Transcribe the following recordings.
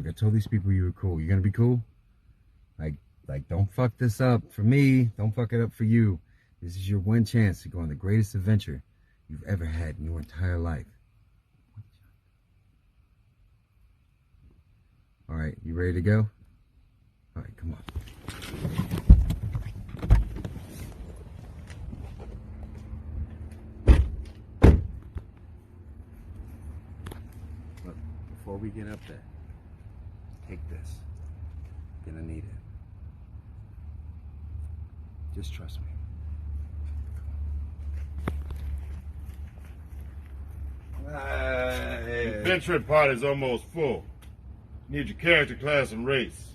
Look, I told these people you were cool. You gonna be cool? Like, don't fuck this up for me. Don't fuck it up for you. This is your one chance to go on the greatest adventure you've ever had in your entire life. All right, you ready to go? All right, come on. Look, before we get up there, take this. You're gonna need it. Just trust me. The adventure party's almost full. Need your character, class, and race.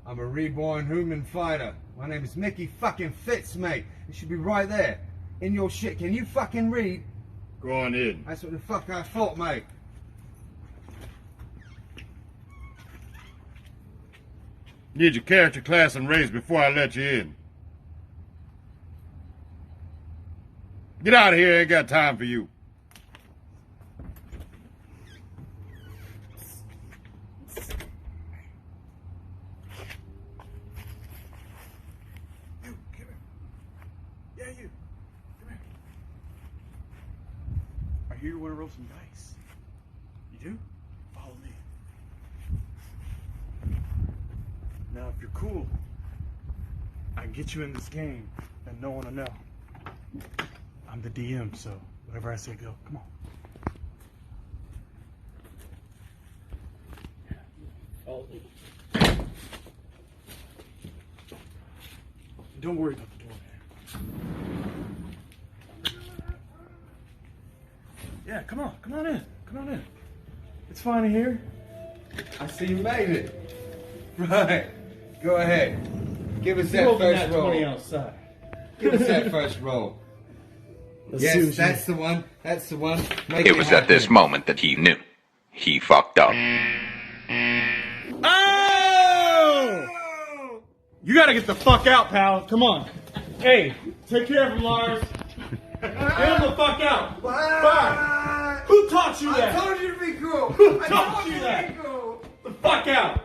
I'm a reborn human fighter. My name is Mickey fucking Fitz, mate. It should be right there. In your shit. Can you fucking read? Go on in. That's what the fuck I thought, mate. Need your character, class, and race before I let you in. Get out of here, I ain't got time for you. You, come here. Yeah, you. Come here. I hear you want to roll some dice. You do? Follow me. Now, if you're cool, I can get you in this game and no one will know. I'm the DM, so whatever I say, go. Come on. Follow me. Don't worry about the door, man. Yeah, come on in. Come on in. It's fine in here. I see you made it. Right. Go ahead. Give us that Roll first that roll. 20 outside. Give us that first roll. Let's see Yes, what that's the one. That's the one. Make It was at this happen. moment that he knew. He fucked up. Oh! You gotta get the fuck out, pal. Come on. Hey, take care of him, Lars. Get him the fuck out. Bye. Who taught you that? I told you to be cool. Who I taught told you you that? to be cool. The fuck out.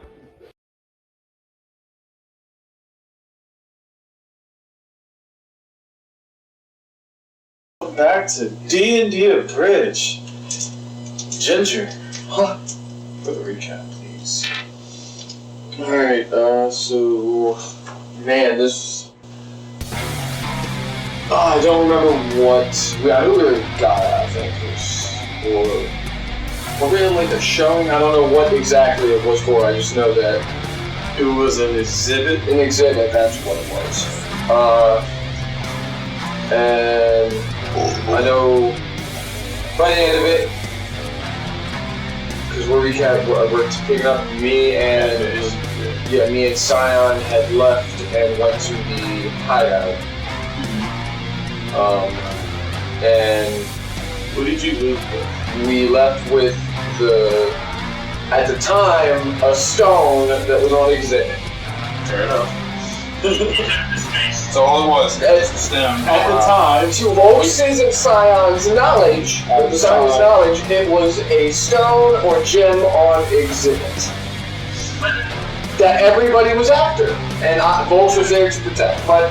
Back to D&D Abridged. Ginger. Huh. For the recap, please. Alright, so... Man, this... I don't remember what... I knew we got it, I think. Or we in like a showing? I don't know what exactly it was for. I just know that it was an exhibit. An exhibit, that's what it was. And... I know by the end of it, because we're picking up, me and Scion had left and went to the hideout. And Who did you leave with? we left with at the time, a stone that was on exhibit. Fair enough. That's all it was. At the time, to Volx's and Scion's knowledge, it was a stone or gem on exhibit that everybody was after, and Volx was there to protect. But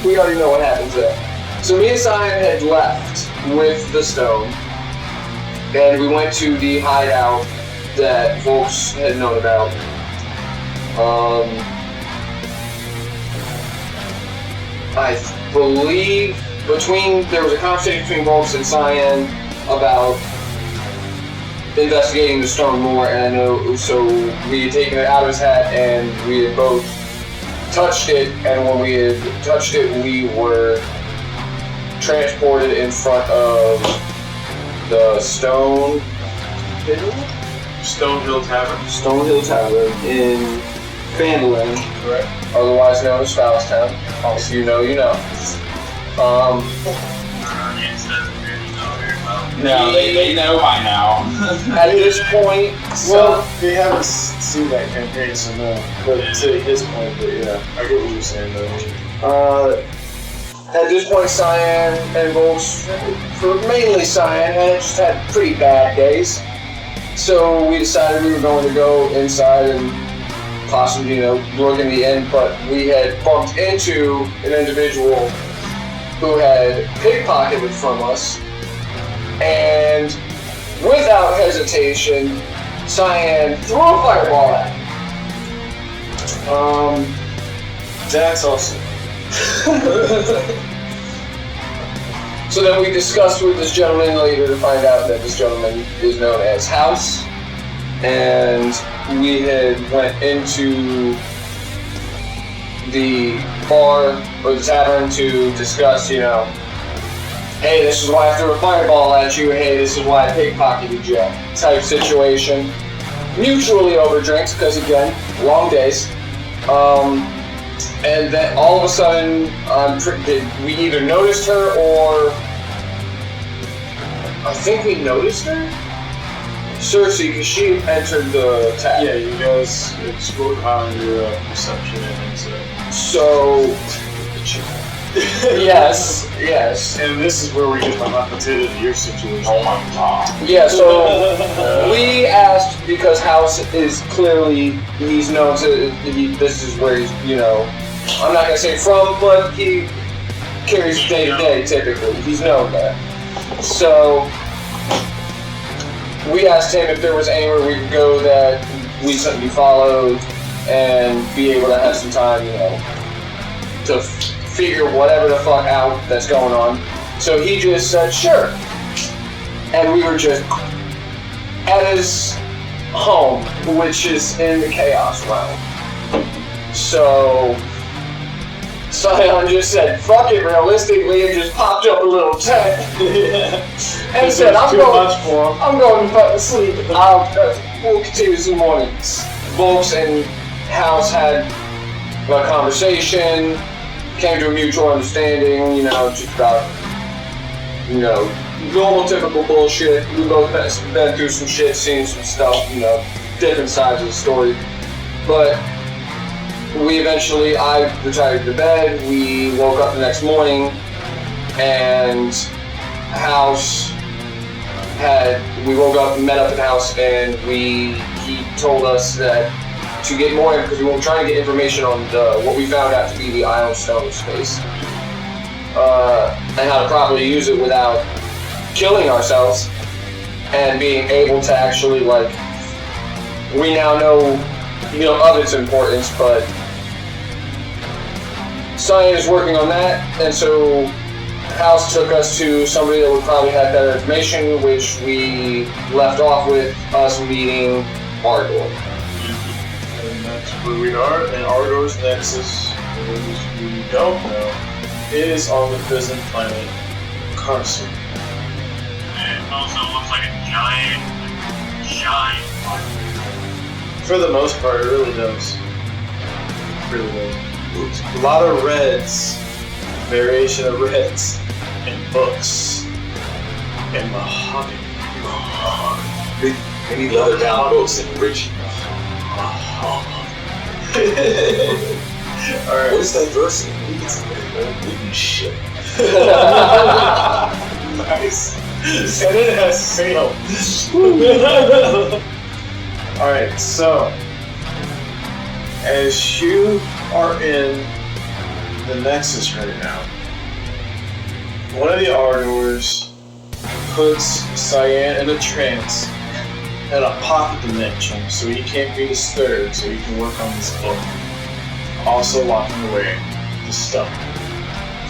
we already know what happens there. So me and Scion had left with the stone, and we went to the hideout that Volx had known about. I believe there was a conversation between Volx and Cyan about investigating the stone more, and I know, so we had taken it out of his hat and we had both touched it, and when we had touched it, we were transported in front of the Stonehill Tavern in Phandalin, Correct. otherwise known as Fowlestown. If you know, you know. No, they know by now. At this point, They haven't seen that campaign, so no. But to his point, but yeah, I get what you're saying though. at this point, Cyan and Volx, mainly Cyan, had just had pretty bad days. So we decided we were going to go inside and possibly, look in the inn, but we had bumped into an individual who had pickpocketed from us, and without hesitation, Cyan threw a fireball at him. That's awesome. So then we discussed with this gentleman later to find out that this gentleman is known as House, and we had went into the bar or the tavern to discuss, hey, this is why I threw a fireball at you, hey, this is why I pickpocketed you, type situation. Mutually over drinks, because again, long days. And then all of a sudden, we either noticed her or I think we noticed her? Cersei, because she entered the tavern. Yeah, you guys explored how your perception and So, yes. And this is where we get the potato to your situation. Oh my god. Yeah, so we asked because House is clearly, he's known to, this is where he's, I'm not going to say from, but he carries day to day typically. He's known that. So we asked him if there was anywhere we could go that we couldn't be followed and be able to have some time, to figure whatever the fuck out that's going on. So he just said, sure. And we were just at his home, which is in the Chaos Realm. So Scion just said, fuck it, realistically, and just popped up a little tent. And said, I'm going to fucking sleep. We'll continue some mornings. Volks and House had a conversation, came to a mutual understanding, just about, normal, typical bullshit. We both been through some shit, seen some stuff, different sides of the story. But I retired to bed, we woke up the next morning, and we woke up, met up at the house, and he told us that to get more, because we were trying to get information on what we found out to be the Iron Stone space, and how to properly use it without killing ourselves, and being able to actually, we now know, of its importance, but Cyan is working on that, and so House took us to somebody that would probably have better information, which we left off with us meeting Ardor. And that's where we are, and Ardor's nexus, for those who don't know, is on the prison planet Carson. And it also looks like a giant body. For the most part, it really does. Really does. A lot of reds, variation of reds, and books, and mahogany. Any leather bound books and rich. Alright. What is diversity? We get some old wooden shit. Nice. And it has sail. Alright, so as you are in the Nexus right now, one of the Ardors puts Cyan in a trance in a pocket dimension so he can't be disturbed, so he can work on this book. Also locking away the stuff.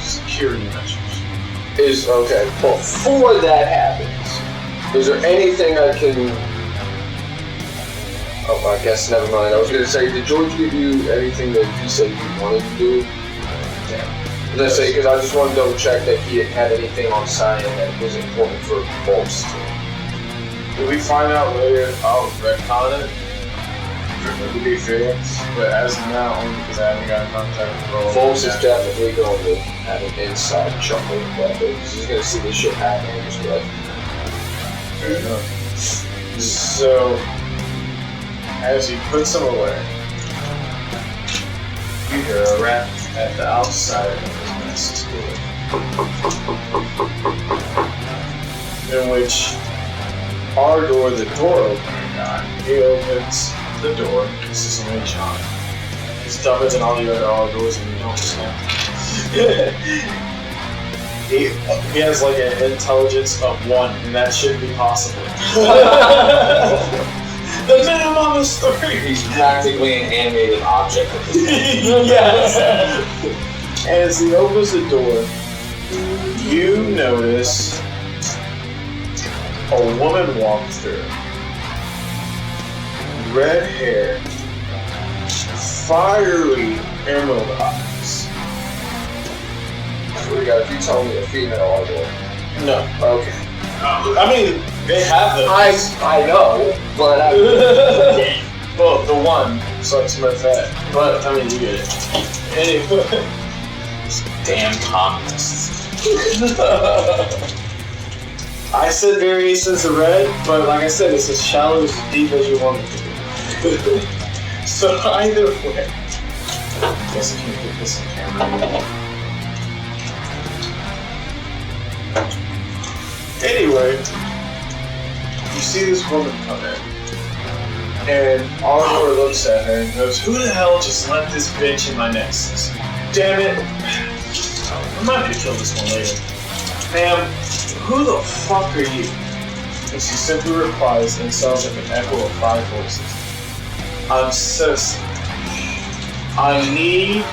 Security measures. Okay, before that happens, is there anything I can... Oh, I guess never mind. I was gonna say, did George give you anything that he said he wanted to do? Yeah. Let's say, because I just want to double check that he had anything on Cyan that was important for Volks to. If we find out later, I'll retcon it. To be fair, but as of now, only because I haven't got in contact with Volks is definitely going to have an inside chuckle about it, because he's gonna see this shit happen and just be like, fair enough. So, as he puts them away, you hear a rap at the outside of his Nexus door, in which our door, the door opener guy, he opens the door. This is only John. He's dumber than all the other R doors, and you don't understand. He has like an intelligence of 1, and that shouldn't be possible. The minimum is 3. He's practically an animated object at this point. Yes. As he opens the door, you notice a woman walk through. Red hair, fiery emerald eyes. So we got, if you tell me a female auditor. No, okay. I mean, they have those. I know, but Well, the one sucks my fat, but I mean, you get it. Anyway. damn communists. I said variations of red, but like I said, it's as shallow as deep as you want it to be. So either way, I guess I can get this on camera. Anyway, you see this woman come in, and Arthur looks at her and goes, "Who the hell just let this bitch in my nexus? Damn it! Remind me to kill this one later. Ma'am, who the fuck are you?" And she simply replies and sounds like an echo of 5 voices. "I'm Cersei. I need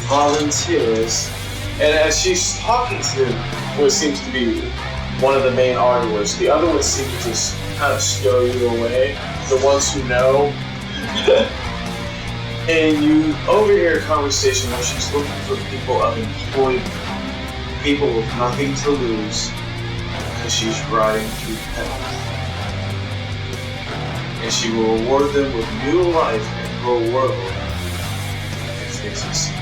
volunteers." And as she's talking to what seems to be one of the main arguers, the other ones seem to just kind of stow you away, the ones who know. And you overhear a conversation where she's looking for people of employment, people with nothing to lose, because she's riding through hell. And she will reward them with new life in her world if they succeed.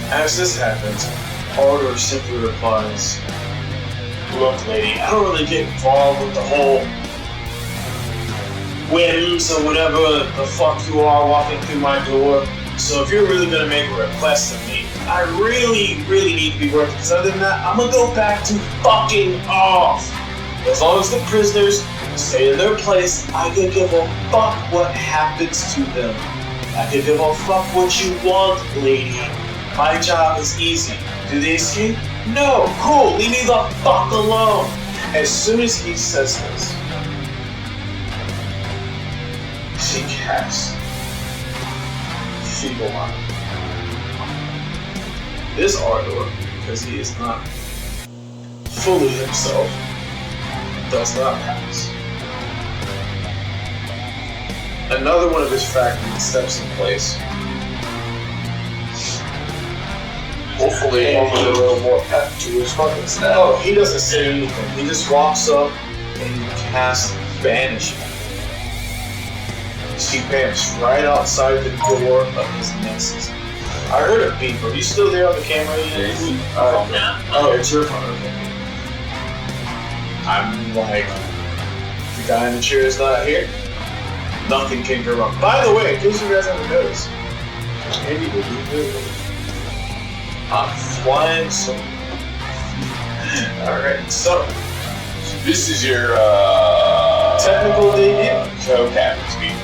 As this happens, Ardor simply replies, "Look, lady, I don't really get involved with the whole whims or whatever the fuck you are walking through my door. So if you're really gonna make a request of me, I really, really need to be working. Because other than that, I'm gonna go back to fucking off. As long as the prisoners stay in their place, I could give a fuck what happens to them. I could give a fuck what you want, lady. My job is easy. Do they escape? No. Cool. Leave me the fuck alone." As soon as he says this, she casts Feeble Mind. This Ardor, because he is not fully himself, does not pass. Another one of his fragments steps in place. Hopefully, a little more pep to his fucking snap. Oh, he doesn't say anything. He just walks up and casts Banishment. She bamps right outside the door of his nexus. I heard a beep. Are you still there on the camera yet? Oh, it's your phone. Okay. I'm like, the guy in the chair is not here. Nothing can go wrong. By the way, in case you guys haven't noticed, Andy will be good. I'm flying so. Alright, so. This is your technical debut. co-captain speed.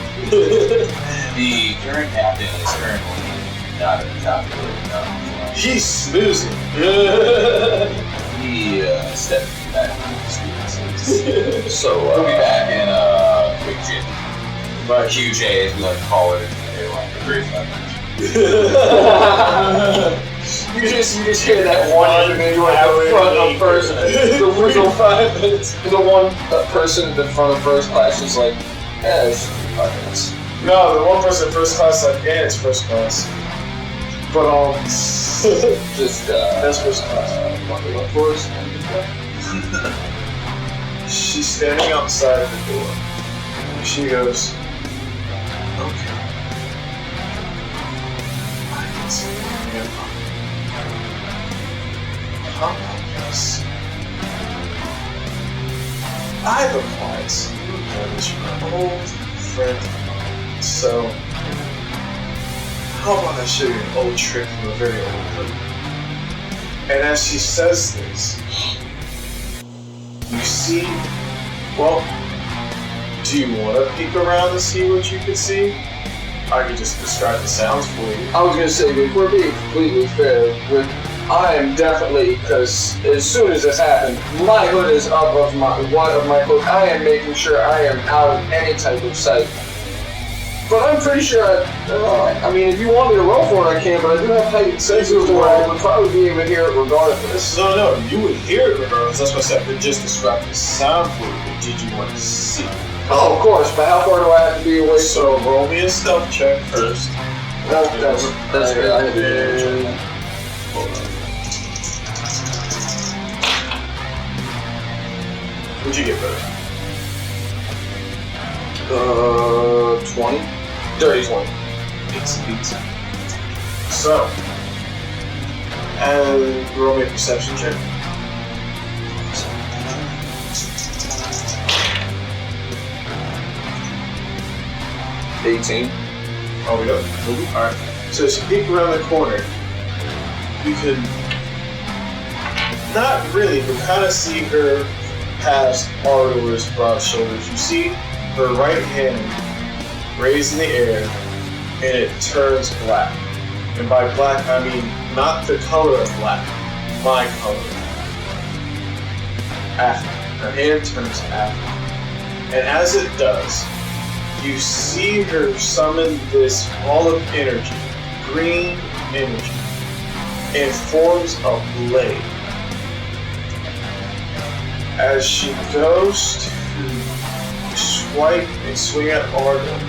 The current captain is currently not at the top of the league. He's snoozing. He stepped back from the students. So we'll be back in quick gym. But QJ, as we like to call it, in like the great leverage. You just hear that one individual in front of person. The original 5 minutes. The one person in front of first class is like, yeah, it's 5 minutes. no, the one person in first class like, yeah, it's first class. But Just that's first class. of course. She's standing outside the door. She goes, okay. I can see you. How about this? I've applied some new damage from an old friend of mine. So, how about I show you an old trick from a very old friend? And as she says this, you see, well, do you want to peek around and see what you can see? I could just describe the sounds for you. I was gonna say, if we're being completely fair, I am definitely, because as soon as this happened, my hood is up of my hood. I am making sure I am out of any type of sight. But I'm pretty sure I mean, if you want me to roll for it, I can, but I do have heightened senses where I would probably be able to hear it regardless. No, you would hear it regardless. That's what I said, but just describe the sound for you. But did you want to see? Oh, of course, but how far do I have to be away? So roll me a stealth check first. That's good. I have to Hold on. What'd you get, brother? 20? Dirty 20. It's pizza. So, and roll me a perception check. $18. Oh, we go. Alright. So as you peek around the corner, you can not really, but kind of see her past Ardor's broad shoulders. You see her right hand raised in the air, and it turns black. And by black, I mean not the color of black, my color. After. Her hand turns after. And as it does, you see her summon this ball of energy, green energy, and forms a blade. As she goes to swipe and swing at Ardor,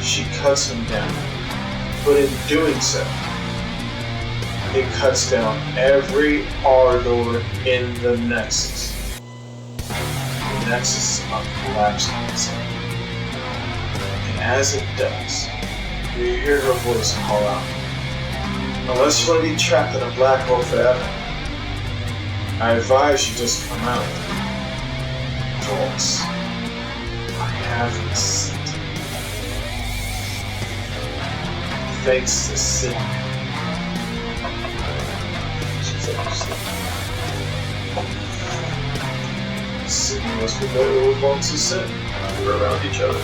she cuts him down. But in doing so, it cuts down every Ardor in the Nexus. The Nexus is about to collapse on itself. And as it does, you hear her voice call out, "Unless you want to be trapped in a black hole forever, I advise you just come out. Folks, I have this. Thanks to sin." Sin was familiar with monks of sin. We were around each other.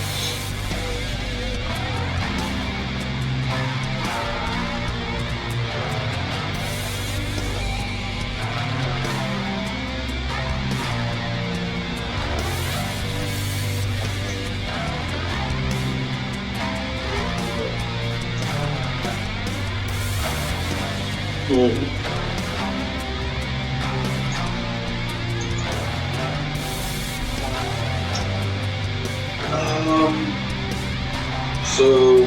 So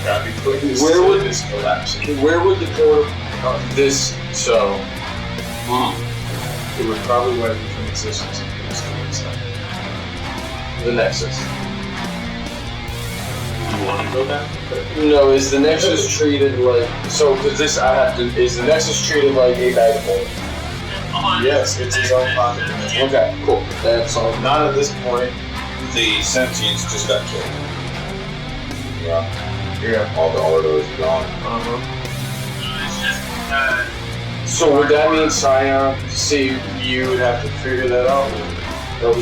Gotta be quick. Where would this collapse? where would the portal this so It would probably wipe it from existence if it was still inside. the Nexus? You want to go back? No, is the Nexus treated like so? Because this I have to. Is the Nexus treated like a bag of holding? Yes, it's its own pocket dimension. Okay, cool. That's all. Not at this point. The sentience just got killed. Yeah. All the Ardors are gone. It's just, So would that mean Scion? See, you would have to figure that out.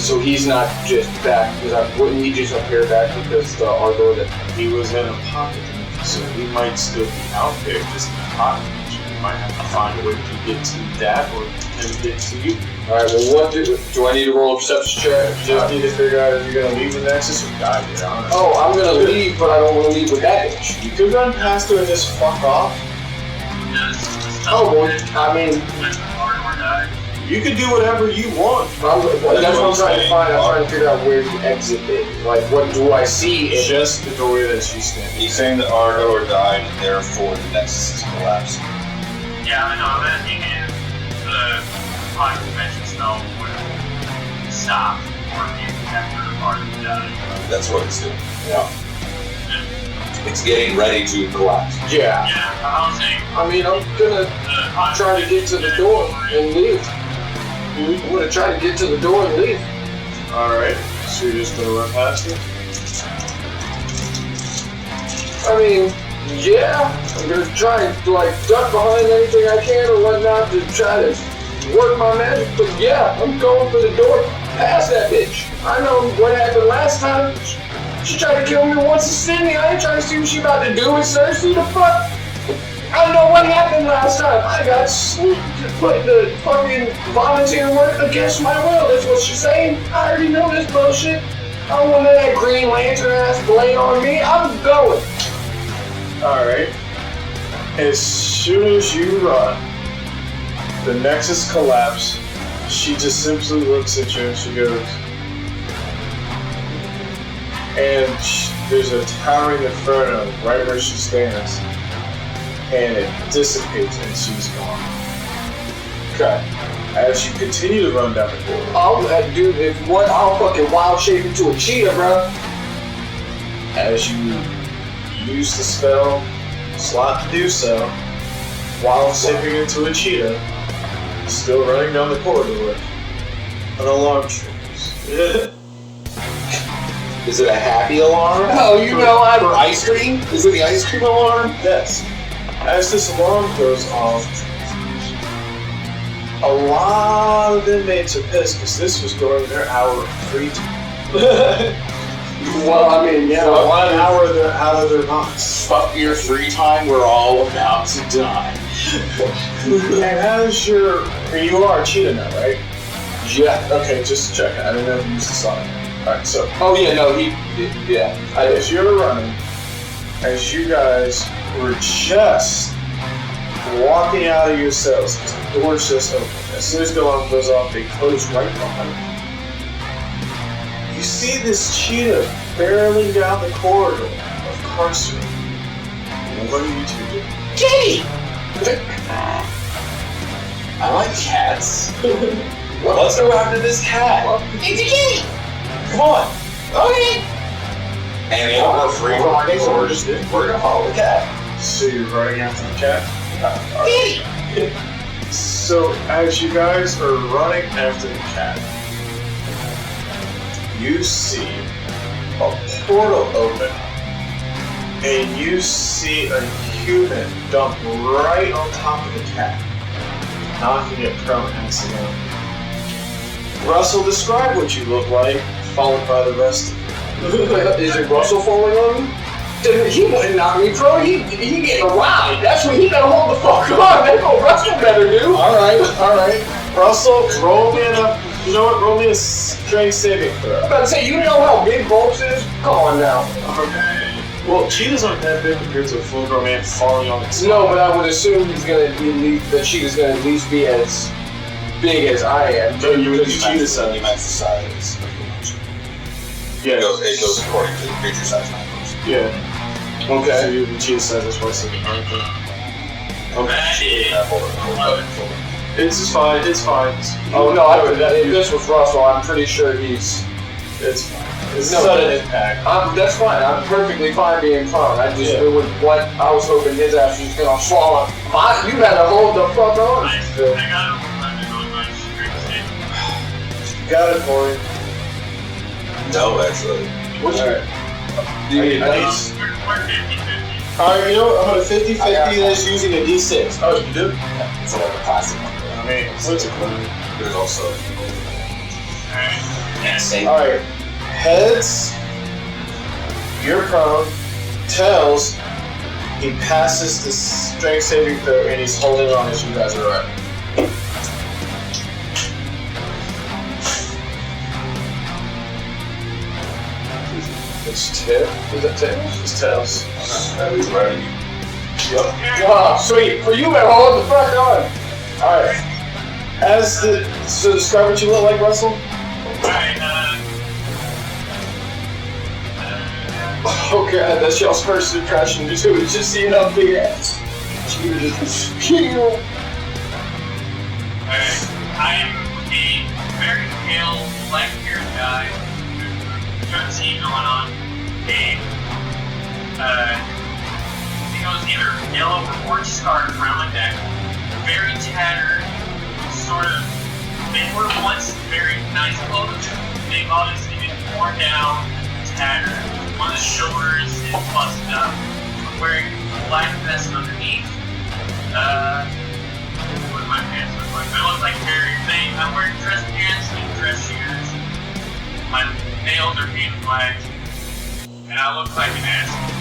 So he's not just back. Wouldn't he just appear back because the Ardor that He was in a pocket dimension, so he might still be out there, just in a pocket dimension. You might have to find a way to get to that or him get to you. All right. Well, what do I need to roll a perception check? Just need to figure out if you're gonna leave the Nexus or die there. Honestly. Oh, I'm gonna leave, but I don't want to leave with that bitch. You could run past her and just fuck off. Oh boy. I mean, You could do whatever you want. that's what I'm trying to find. I'm trying to figure out where the exit is. Like, what do I see? It's just the doorway that she's standing. He's saying the Ardor died, and therefore the Nexus is collapsing. yeah, I know, I'm thinking the pocket dimension spell would stop working after Arden died. That's what it's doing. Yeah. It's getting ready to collapse. Yeah. Yeah, I was saying, I mean, I'm gonna try to get to the door and leave. I'm gonna try to get to the door and leave. Alright, so you're just gonna run past her? I mean, Yeah, I'm gonna try and like duck behind anything I can or whatnot to try to work my magic. But yeah, I'm going for the door past that bitch. I know what happened last time. She tried to kill me once in Sydney. I ain't trying to see what she about to do with Cersei. The fuck? I don't know what happened last time. I got put the fucking volunteer work against my will. That's what she's saying. I already know this bullshit. I don't want that Green Lantern ass blade on me. I'm going. Alright. As soon as you run, the Nexus collapses. She just simply looks at you and she goes, and there's a towering inferno right where she stands, and it dissipates and she's gone. Okay. As you continue to run down the corridor, I'll fucking wild shape into a cheetah, bro. as you use the spell slot to do so, while shaping into a cheetah, still running down the corridor, an alarm triggers. Is it a happy alarm? Oh, you know I'm... For ice cream? Is it the ice cream alarm? Yes. As this alarm goes off, a lot of inmates are pissed because this was during their hour of free time. Well, I mean, yeah. For 1 hour they're out of their box. Fuck your free time, we're all about to die. And as you are a cheetah now, right? Yeah. Okay, just check it. I didn't know if you used the sign. Alright, so. Oh, yeah, no, yeah. As you're running, as you guys were just walking out of your cells, the door's just open. As soon as the alarm goes off, they close right behind you. You see this cheetah barreling down the corridor of incarceration. What are you two doing? Kitty! I like cats. Let's go after this cat. It's a kitty! Come on. Okay. And we're free from our days, so we're gonna follow the cat. So you're running after the cat? Kitty! So as you guys are running after the cat, you see a portal open, and you see a human dump right on top of the cat, knocking it prone accidentally. Russell, describe what you look like, followed by the rest of you. Is it Russell falling on me? Dude, he wouldn't knock me, bro. He getting a ride. That's what he better hold the fuck on. That's what Russell better do. Alright. Russell, roll me roll me a strength saving throw. I'm about to say, you know how big Bolts is? Come on now. Well, cheetahs aren't that big compared to a full-grown man falling on its No, but I would assume he's gonna be the cheetah's gonna at least be as big as I am. So you would use cheetah size. You meant the size. Yeah. It goes according to the creature size numbers. Yeah. Okay. So you would cheetah size, that's why I said It's fine. Oh no, if this was Russell, I'm pretty sure he's... It's fine. It's No, sudden impact. That's fine. I'm perfectly fine being prone. I just it was what I was hoping his ass was gonna fall on. You better hold the fuck on. I got him on my strength save. Got it, Corey. No, actually. Alright. Do you need I need- dice? We're 50-50. Alright, you know what? I'm at a 50-50 that's using a D6. Oh, you do? It's like a plastic one. I mean, what's it called? There's also Alright. same. Alright. Heads, you're prone. Tails, he passes the strength saving throw and he's holding on as you guys are running. It's Tails? Is it Tails? It's Tails. At least running. Yep. Wow, sweet. Well, you better hold the fuck on. Alright. So describe what you look like, Russell? Alright, Oh god, that's y'all's first impression too. It's just seeing how big ass. alright. I am a very pale, black-haired guy. Don't see going on. I think it was either yellow or orange scarf around my neck. Very tattered, sort of. They were once very nice clothes. They've obviously been worn down, tattered. One of the shoulders is busted up. I'm wearing black vest underneath. What do my pants look like? I look like I'm wearing dress pants and dress shoes. My nails are painted black. And I look like an asshole.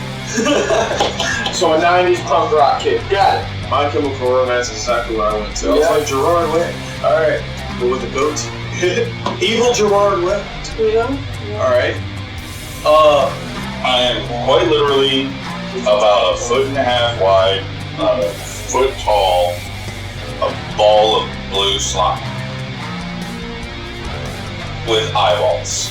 So a 90s punk rock kid. Got it. My Chemical Romance is exactly where I went to. I was like, Gerard Way. Alright. But with the goat. Evil Gerard Way. Yeah. Alright. I am quite literally about 1.5 feet wide, 1 foot tall, a ball of blue slime with eyeballs.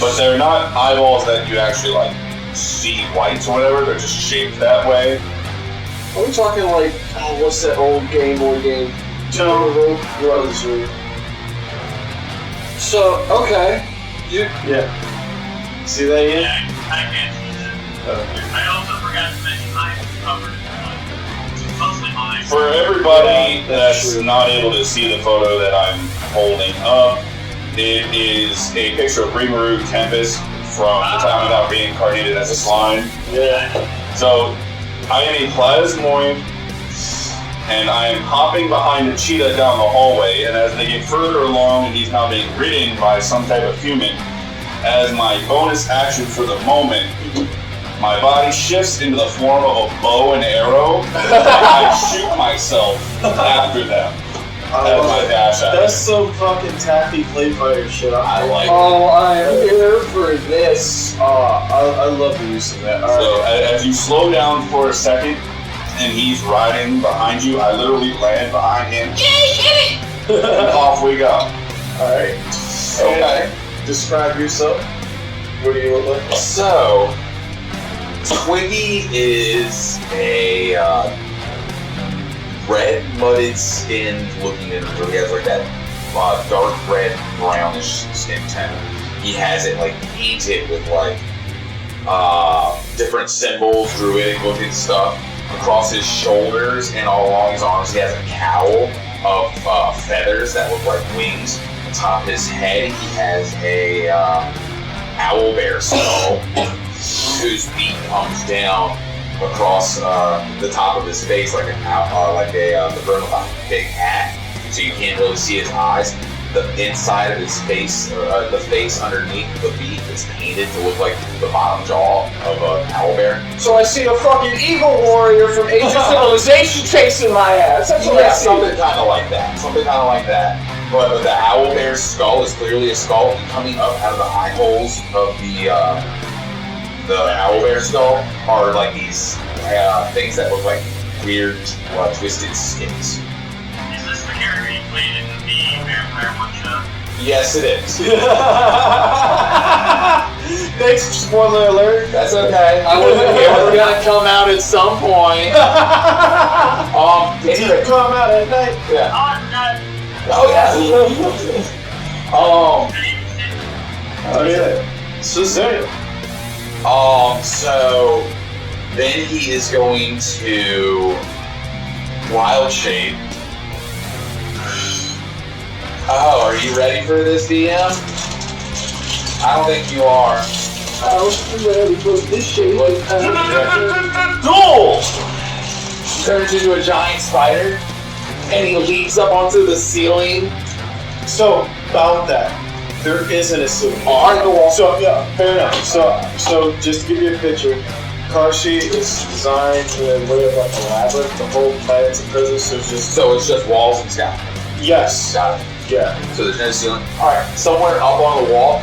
But they're not eyeballs that you actually like see whites or whatever, they're just shaped that way. Are we talking like, what's that old Game Boy game? Total Rosary. So, okay. Yeah. See that yet? Yeah, I can't see that. I also forgot to mention I'm covered in blood. It's mostly mine. For everybody that's not able to see the photo that I'm holding up, it is a picture of Rimuru Tempest from the time without reincarnated as a slime. Yeah. So, I am a plasmoid, and I am hopping behind a cheetah down the hallway, and as they get further along and he's now being ridden by some type of human, as my bonus action for the moment, my body shifts into the form of a bow and arrow, and I shoot myself after them. That's my dash action. That's some fucking taffy play fighter shit. I like it. Oh, I am here for this. I love the use of that. So as you slow down for a second, and he's riding behind you, I literally land behind him. And off we go. Alright. Okay. Describe yourself. What do you look like? So, Twiggy is a red, mudded skinned looking individual. He has like that dark red, brownish skin tone. He has it like painted with like different symbols, druidic looking stuff across his shoulders and all along his arms. He has a cowl of feathers that look like wings. On top of his head, he has a owlbear skull whose beak comes down across the top of his face like the brim of a big hat, so you can't really see his eyes. The inside of his face, the face underneath the beak, is painted to look like the bottom jaw of an owlbear. So I see a fucking evil warrior from Age of Civilization chasing my ass. That's what I see. Something kind of like that. But the owlbear's skull is clearly a skull, and coming up out of the eye holes of the owlbear skull are like these things that look like weird, twisted skins. Is this the character you played in the Vampire One Shot? Yes, it is. Thanks for spoiler alert. That's okay. I wasn't here. We're gonna come out at some point. It's gonna come out at night. Yeah. Oh, Oh yeah. Oh yeah. Shazam. So then he is going to wild shape. Oh, are you ready for this, DM? I don't think you are. I was ready for this shit. Duel! Turns into a giant spider, and he leaps up onto the ceiling. So about that, there isn't a ceiling. On the wall. So yeah, fair enough. So just to give you a picture, Karshi is designed in a way of like a labyrinth. The whole planet's a prison, so it's just walls and sky. yes, Got it. yeah. So there's no ceiling. Alright, somewhere up on the wall.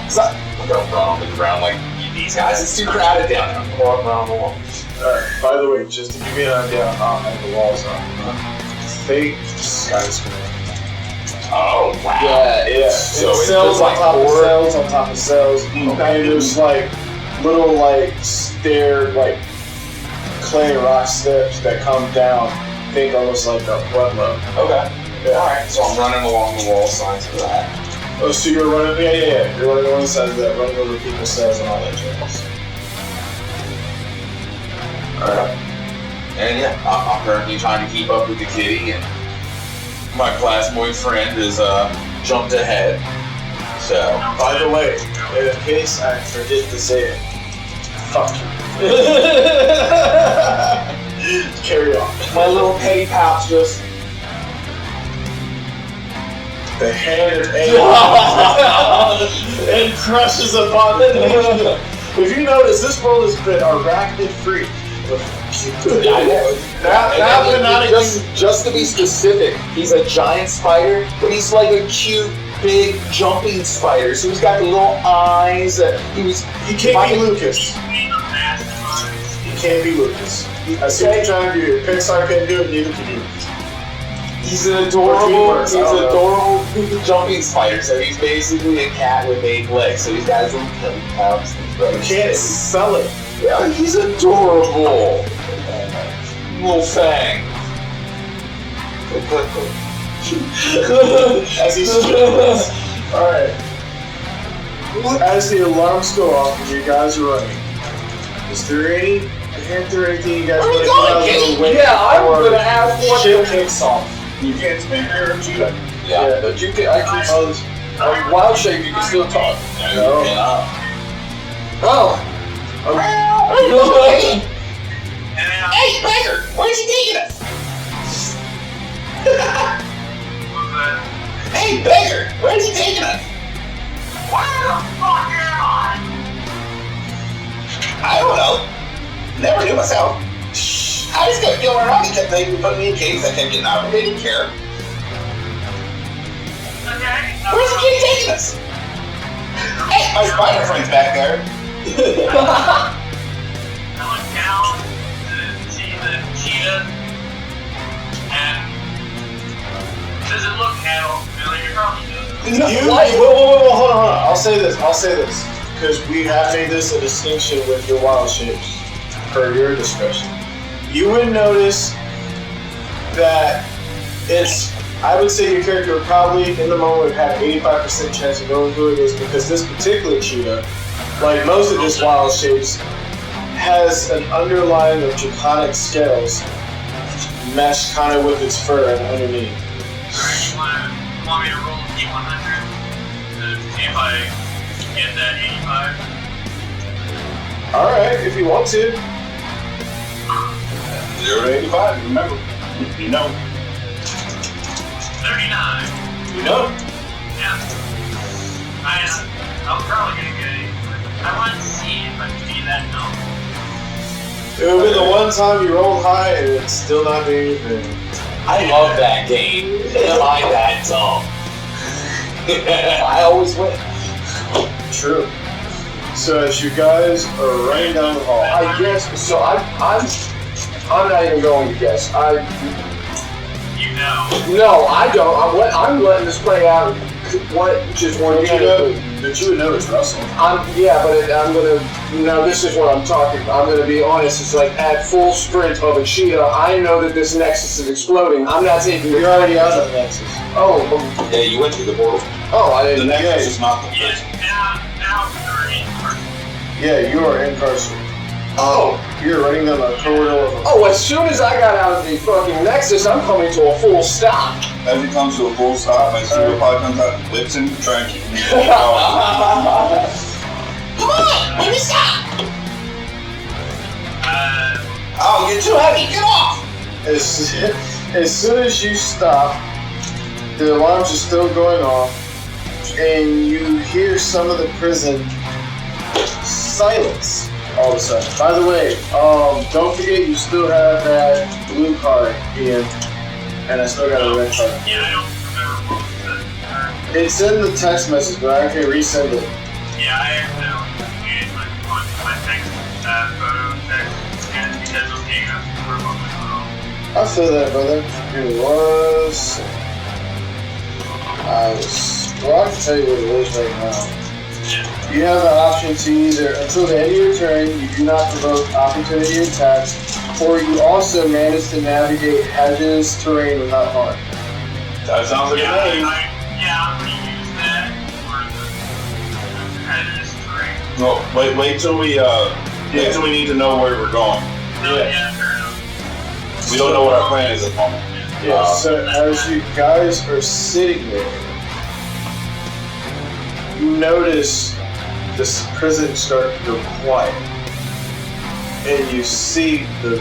Don't run on the ground like these guys. It's too crowded down there. Walk around the wall. Alright. By the way, just to give you an idea on how high the walls are, fake skyscraper. Oh wow. Yeah. So it's it's cells just on like top of four- cells on top of cells, and there's like little like stair like clay rock steps that come down. Think almost like a front low. Okay. Yeah. Alright, so I'm running along the wall sides of that. Oh, so you're running? Yeah. You're running on the side of that, running over people's cells and all that jazz. Alright. And yeah, I'm currently trying to keep up with the kitty, and my plasmoid friend is jumped ahead. So, By the way, in case I forget to say it, fuck you. carry on. My little petty paps just. The hand of and crushes upon the nation. If you notice, this world is arachnid free. Just to be specific, he's a giant spider, but he's like a cute, big, jumping spider. So he's got the little eyes. He can't be Lucas. He can't be Lucas. I see what you're trying to do here. Pixar can't do it, neither can you. He's an adorable jumping spider. So he's basically a cat with 8 legs. So he's got his little belly pouch. You can't sell it. Yeah, he's adorable. Little fang. As he's alright. As the alarms go off and you guys are running, is there anything you guys want to do? Yeah, I'm gonna ask what shit kicks off. You can't spin your Cheetah. Yeah, but you can. I can. Wild shape, you can still talk. No, you cannot. Oh. Hey, Beggar! Where's he taking us? Hey, Beggar! Where's he taking us? Where the fuck am I don't know. Never knew myself. I just kept going around. He kept putting me in cages. I kept getting out. They didn't care. Okay. Where's the kid taking us? Hey, my spider friend's back there. I look down to see the cheetah, and does it look at all familiar? Probably does. Whoa, hold on. I'll say this, because we have made this a distinction with your wild shapes, per your discretion. You would notice that I would say your character would probably, in the moment, would have 85% chance of knowing who it is, because this particular cheetah, like most of this wild shapes, has an underline of draconic scales meshed kind of with its fur and underneath. Alright, you want me to roll D100 to see if I get that 85? Alright, if you want to. 0 to 85, remember. You know. 39. You know. Yeah. I'm probably gonna get it. I want to see if I can be that number. It would be the one time you rolled high and it's still not doing anything. I love that game. Am I that dumb? I always win. True. So as you guys are running down the hall, I guess so. I'm not even going to guess. You know. No, I don't. I'm letting this play out. Just organically. But you would know it's Russell. I'm gonna. Now this is what I'm talking about. I'm gonna be honest. It's like at full sprint of a cheetah. I know that this nexus is exploding. I'm not taking. You're already out of the nexus. Oh. Yeah, you went through the portal. Oh, I didn't. The nexus is not the Yes, now you're in person. Yeah, you are incarcerated. Oh. You're running down the corridor. Oh, as soon as I got out of the fucking nexus, I'm coming to a full stop. As it comes to a full stop, my super pod comes out and whips him, trying to keep him going. Come on, let me stop. Oh, you're too heavy. Get off! As soon as you stop, the alarms are still going off, and you hear some of the prison silence all of a sudden. By the way, don't forget you still have that blue card, Ian, and I still got a red card. Yeah, I don't remember what was it. It's in the text message, but I can resend it. Yeah, I accidentally muted my text photo text and because of being a for a moment. I feel that, brother. It was. Well, I can tell you what it is right now. You have the option to either, until the end of your turn, you do not provoke opportunity attacks, or you also manage to navigate hazardous terrain without harm. That sounds like a name. I'm going to use that for the hazardous terrain. No, wait till we need to know where we're going. No, yeah, fair enough. We don't know what our plan is at the moment. Yeah, so as you guys are sitting there, you notice this prison start to go quiet. And you see the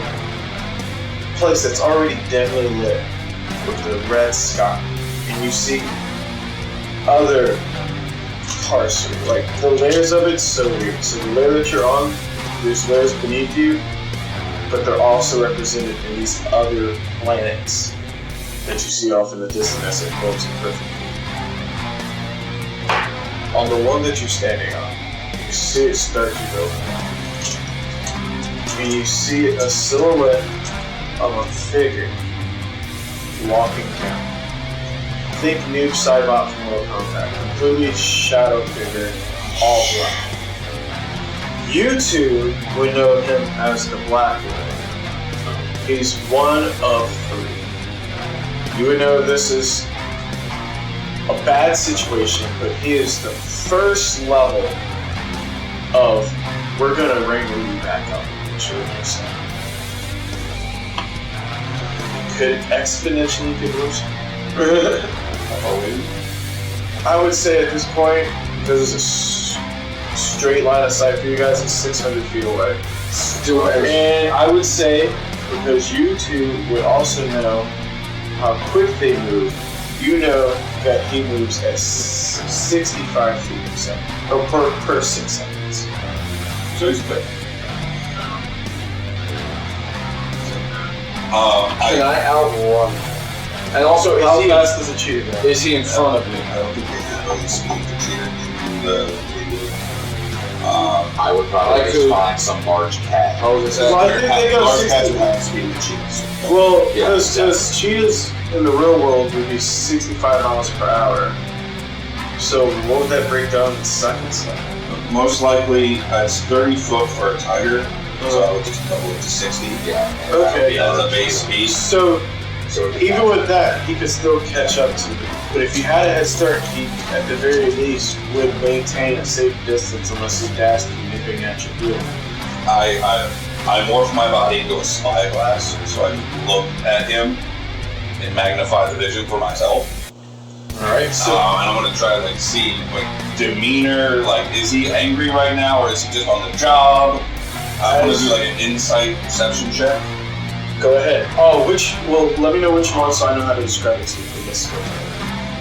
place that's already dimly lit with the red sky, and you see other parts, like the layers of it's so weird. So the layer that you're on, there's layers beneath you, but they're also represented in these other planets that you see off in the distance as it floats perfectly. On the one that you're standing on, you see it start to go, and you see a silhouette of a figure walking down. Think Noob Saibot from Mortal Kombat, completely shadow figure, all black. You two would know him as the Black Lord. He's one of 3. You would know this is a bad situation, but he is the first level of we're gonna wrangle you back up. Could exponentially get worse. I would say at this point, because it's a straight line of sight for you guys, it's 600 feet away. And I would say, because you two would also know how quick they move, you know that he moves at 65 feet per second, or per 6 seconds. So he's quick. Can I outrun? And also, how fast does a cheetah go? Is he in front of me? I don't think they have any speed to cheater in the I would probably just find some large cat. Oh, is that? Well, I think they go large 60. cats would have speed to cheetahs. Well, Yeah, because cheetahs in the real world would be 65 miles per hour. So what would that break down in seconds? Most likely, it's 30 foot for a tiger, so I would just double it to 60. Yeah. Okay. As a base speed. So even with that, he could still catch up to you. But if you had a head start, he at the very least would maintain a safe distance unless he dashed you nipping at your heel. I morph my body into a spyglass so I can look at him and magnify the vision for myself. Alright, so And I'm gonna try to like see like demeanor, like is he angry right now or is he just on the job? I want to do like an insight perception check. go ahead. Let me know which one so I know how to describe it to you. I guess.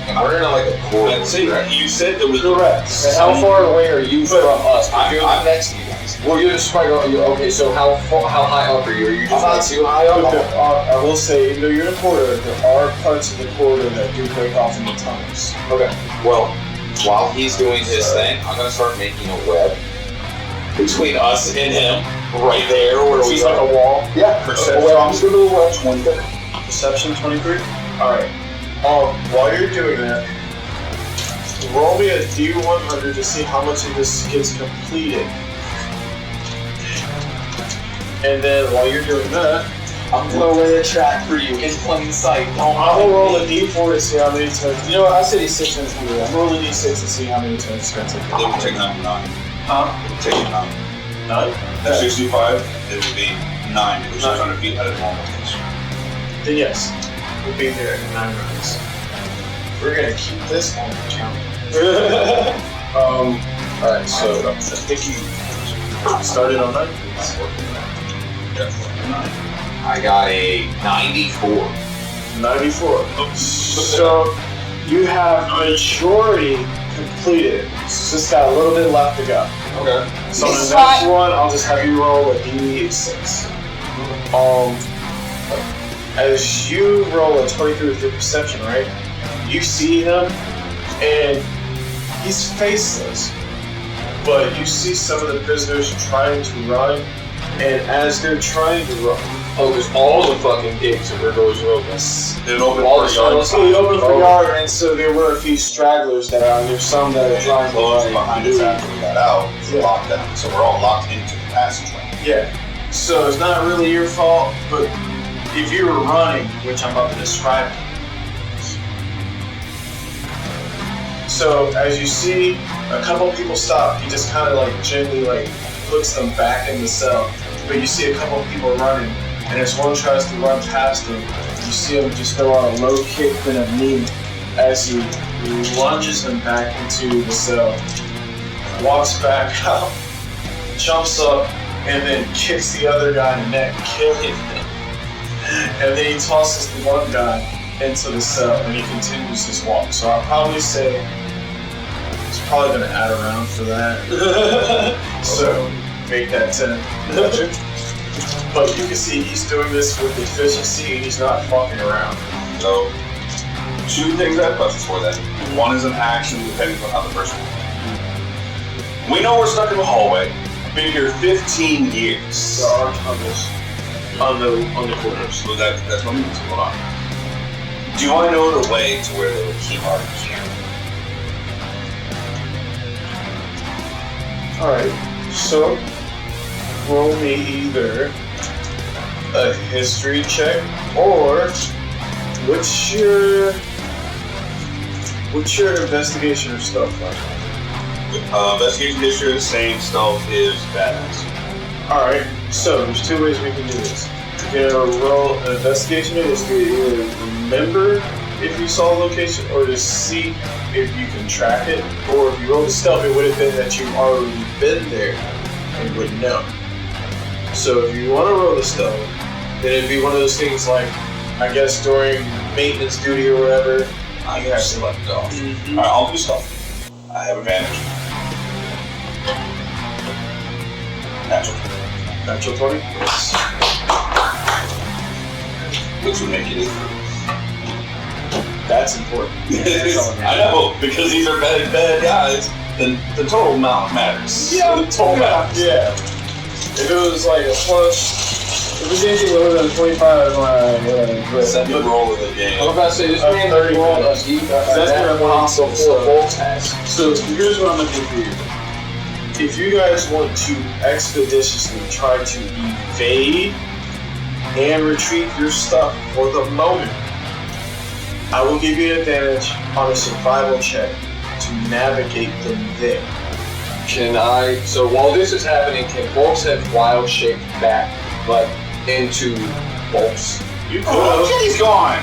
And we're in like a corridor. Let's see, you said it was Correct. And how far away are you from us? I'm next to you guys. Well, you're the spider. Okay, so how high up are you? Are you just I'm not too high up. I will say, even though you're in a corridor, there are parts of the corridor that do break off into tunnels. Okay. Well, while he's doing his thing, I'm gonna start making a web between us and him, right there where we It's like are. a wall. Yeah. Perception. Well, I'm just gonna do a 20. Perception 23? Alright. While you're doing that, roll me a D100 to see how much of this gets completed. And then while you're doing that, I'm gonna lay a trap for you in plain sight. Don't I'm gonna mind roll a me. D4 to see how many turns. You know what? I said D6 turns for you. I'm rolling a D6 to see how many turns it's gonna take. They would take 9. Huh? It would take 9. 9? At 65, it would be 9 because 600 feet at a normal pace. Then yes, we'll be there in 9 rounds. We're gonna keep this on the challenge. Alright, so I think you started on 9. I got a 94. 94. So you have majority completed. It's just got a little bit left to go. Okay. So on the next one, I'll just have you roll a D6. As you roll a 23 with your perception, right? You see him, and he's faceless. But you see some of the prisoners trying to run, and as they're trying to run, because all the fucking gates of doors are open. It opened All for the yard. so he opened for yard, and so there were a few stragglers that are. There's some that are trying to Closed run behind us after we got out. It's locked down, so we're all locked into the passageway. Yeah. So it's not really your fault, but if you were running, which I'm about to describe. So as you see, a couple people stop. He just kind of like gently like puts them back in the cell. But you see a couple people running, and as one tries to run past him, you see him just go on a low kick and a knee as he lunges him back into the cell, walks back out, jumps up, and then kicks the other guy in the neck, killing him. And then he tosses the one guy into the cell and he continues his walk. So I'll probably say he's probably going to add a round for that. So make that 10. But you can see he's doing this with efficiency and he's not fucking around. So, 2 things I have questions for then. One is an action depending on how the person will. We know we're stuck in the hallway. Been here 15 years. There are tunnels on the corners. So that's what I'm going on. Do I know the way to where they would keep our camp? Alright, so roll me either a history check or what's your investigation or stuff like? Investigation history, the same stuff is badass. Alright, so there's 2 ways we can do this. You're gonna roll an investigation or history to either remember if you saw a location or to see if you can track it, or if you rolled a stealth, it would have been that you've already been there and would know. So if you want to roll the stealth, then it'd be one of those things like, I guess during maintenance duty or whatever, I can actually let it go. Alright, I'll do stealth. I have advantage. Natural 20? Yes. Which would make it easier. That's important. I know, because these are bad guys, then the total amount matters. Yeah, the total amount. Yeah. If it was like a plus, if it's anything lower than 25, I'm like, Second roll of the game. I'm about to say, this man already rolled us. That's what I'm also full task. So here's what I'm gonna do for you. If you guys want to expeditiously try to evade and retrieve your stuff for the moment, I will give you an advantage on a survival check to navigate them there. Can I, so while this is happening, can Volks have wild shaped back, like, into Volks? You could. Oh, Jenny's gone!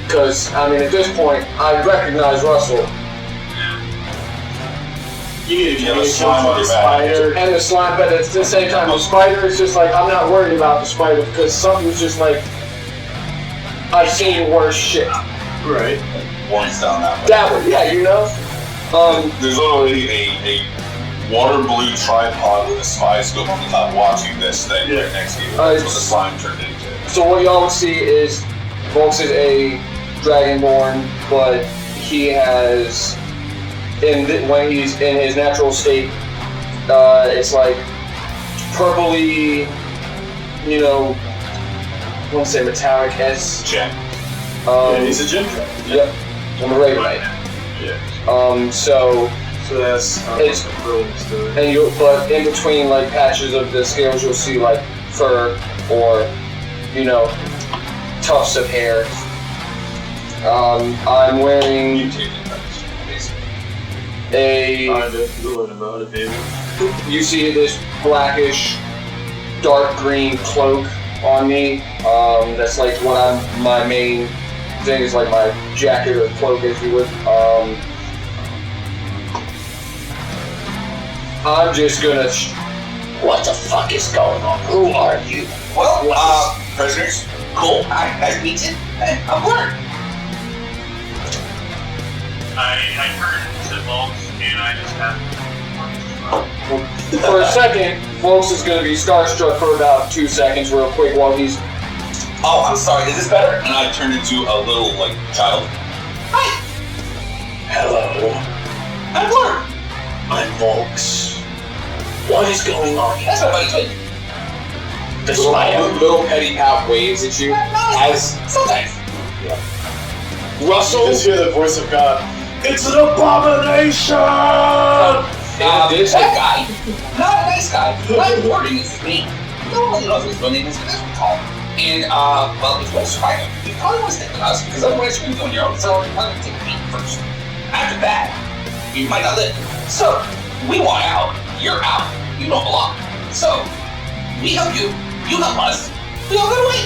Because, I mean, at this point, I recognize Russell. You need to have a get slime on the your back. spider. And the slime, but at the same time, the spider is just like, I'm not worried about the spider, because something's just like, I've seen worse shit. Right. One's down that way. That one, yeah, you know? There's literally a water blue tripod with a spy scope on the top watching this thing right next to you. That's what the slime turned into. So what y'all would see is, Volks is a dragonborn, but he has, when he's in his natural state, it's like purpley, you know, I want to say metallic-esque. Gem. Yeah, he's a gem trap. Yep. I'm a Ravenite. Yeah. So that's it's and but in between like patches of the scales, you'll see like fur or tufts of hair. I'm wearing you see this blackish, dark green cloak on me. That's like my main thing is like my jacket or cloak, if you would. I'm just gonna. What the fuck is going on? Who are you? Well, prisoners. Cool. Nice to meet you. I'm Blur. I heard to Volks and I just have. For a second, Volks is gonna be starstruck for about 2 seconds, real quick, while he's. Oh, I'm sorry. Is this better? And I turned into a little child. Hi. Hello. I'm Blur. I'm Volks. What is going on here? That's my buddy twin. The spider. Little petty half waves at you. As sometimes. Yeah. Russell. You just hear the voice of God. It's an abomination. That guy. Not a nice guy. My warden is me. No one knows his real name is this we call him. And well, if you spider, you probably want to stick with us because otherwise you're going to go on your own. So I'm going to take a beat first. After that, you might not live. So we want out. You're out. You don't belong. So, we help you. You help us. We all get away.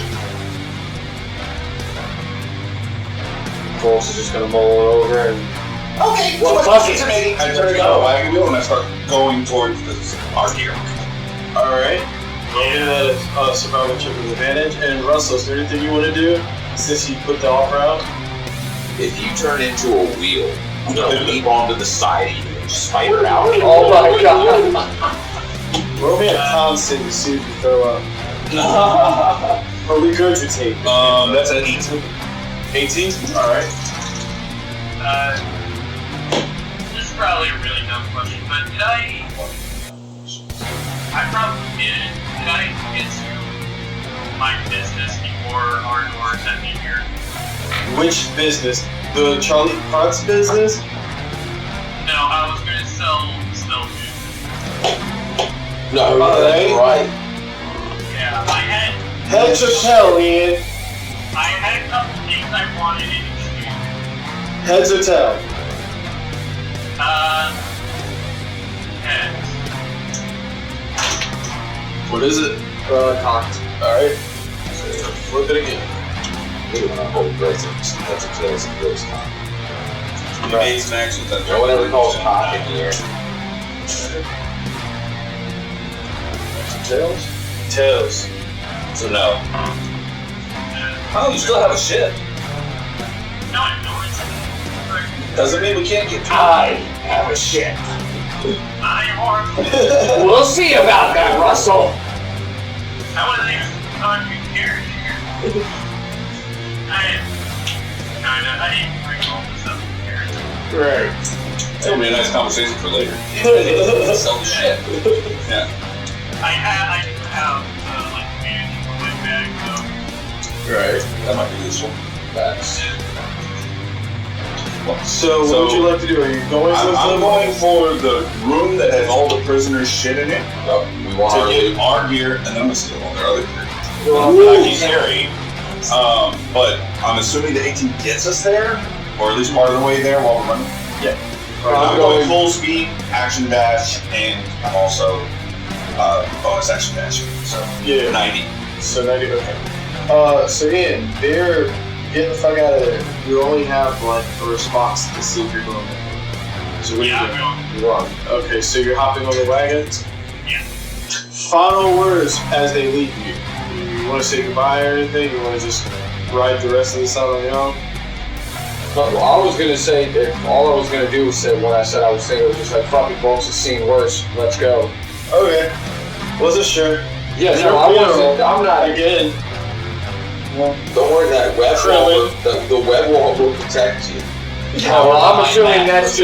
Volks is just gonna mull it over and. Okay. Well, so what's the meeting? I turn the wagon wheel and I start going towards our gear. All right. Roll me that survival check with advantage. And Russell, is there anything you want to do since you put the offer out? If you turn into a wheel, I'm gonna leap onto the side of you and spider out. Oh my god. Roll me a con save to see if you throw up. Or regurgitate. That's an 18. 18? Alright. This is probably a really dumb question, but did I probably did. Did I get to my business before our doors had me here? Which business? The Charlie Potts business? No, I was gonna sell juice. No, that's right. Yeah, I had Heads or tail, Ian? I had a couple things I wanted in exchange. Heads or tail? Heads. What is it? Cocked. Alright. Flip it again. That's a tails and goes cock. You made some actions that No one ever calls cock in here. Tails? Tails. So no. Oh, you still have a ship. No, I don't. Doesn't mean we can't get I have a ship. Not anymore. We'll see about that, Russell. I wasn't even on your character. I didn't bring all this up in character. Right. That'll be a nice conversation for later. Sell the ship. Yeah. I do have like managing for my bag though. Right. That might be useful. Facts. So what would you like to do? Are you going I'm going for the room that has all the prisoners' shit in it. We want to get our gear, and then I'm gonna steal all their other gear. I can carry. But I'm assuming the 18 gets us there, or at least part of the way there while we're running. Yeah. I'm going full speed, action dash, and I'm also bonus action dash. So yeah, 90. So 90. Okay. So Ian, they're getting the fuck out of there. You only have like a response to see if you're going. So what are you doing? You are. Okay, so you're hopping on the wagons. Yeah. Final words as they leave you. You want to say goodbye or anything? You want to just ride the rest of this out on your own? But I was gonna say that all I was gonna do was say when I said I was thinking, it was just like, fuck it, folks, it's seen worse. Let's go. Okay. Wasn't sure. Yeah, no, I wasn't. I'm not. Again. Don't worry, that web the web will protect you. Yeah, well, I'm assuming that's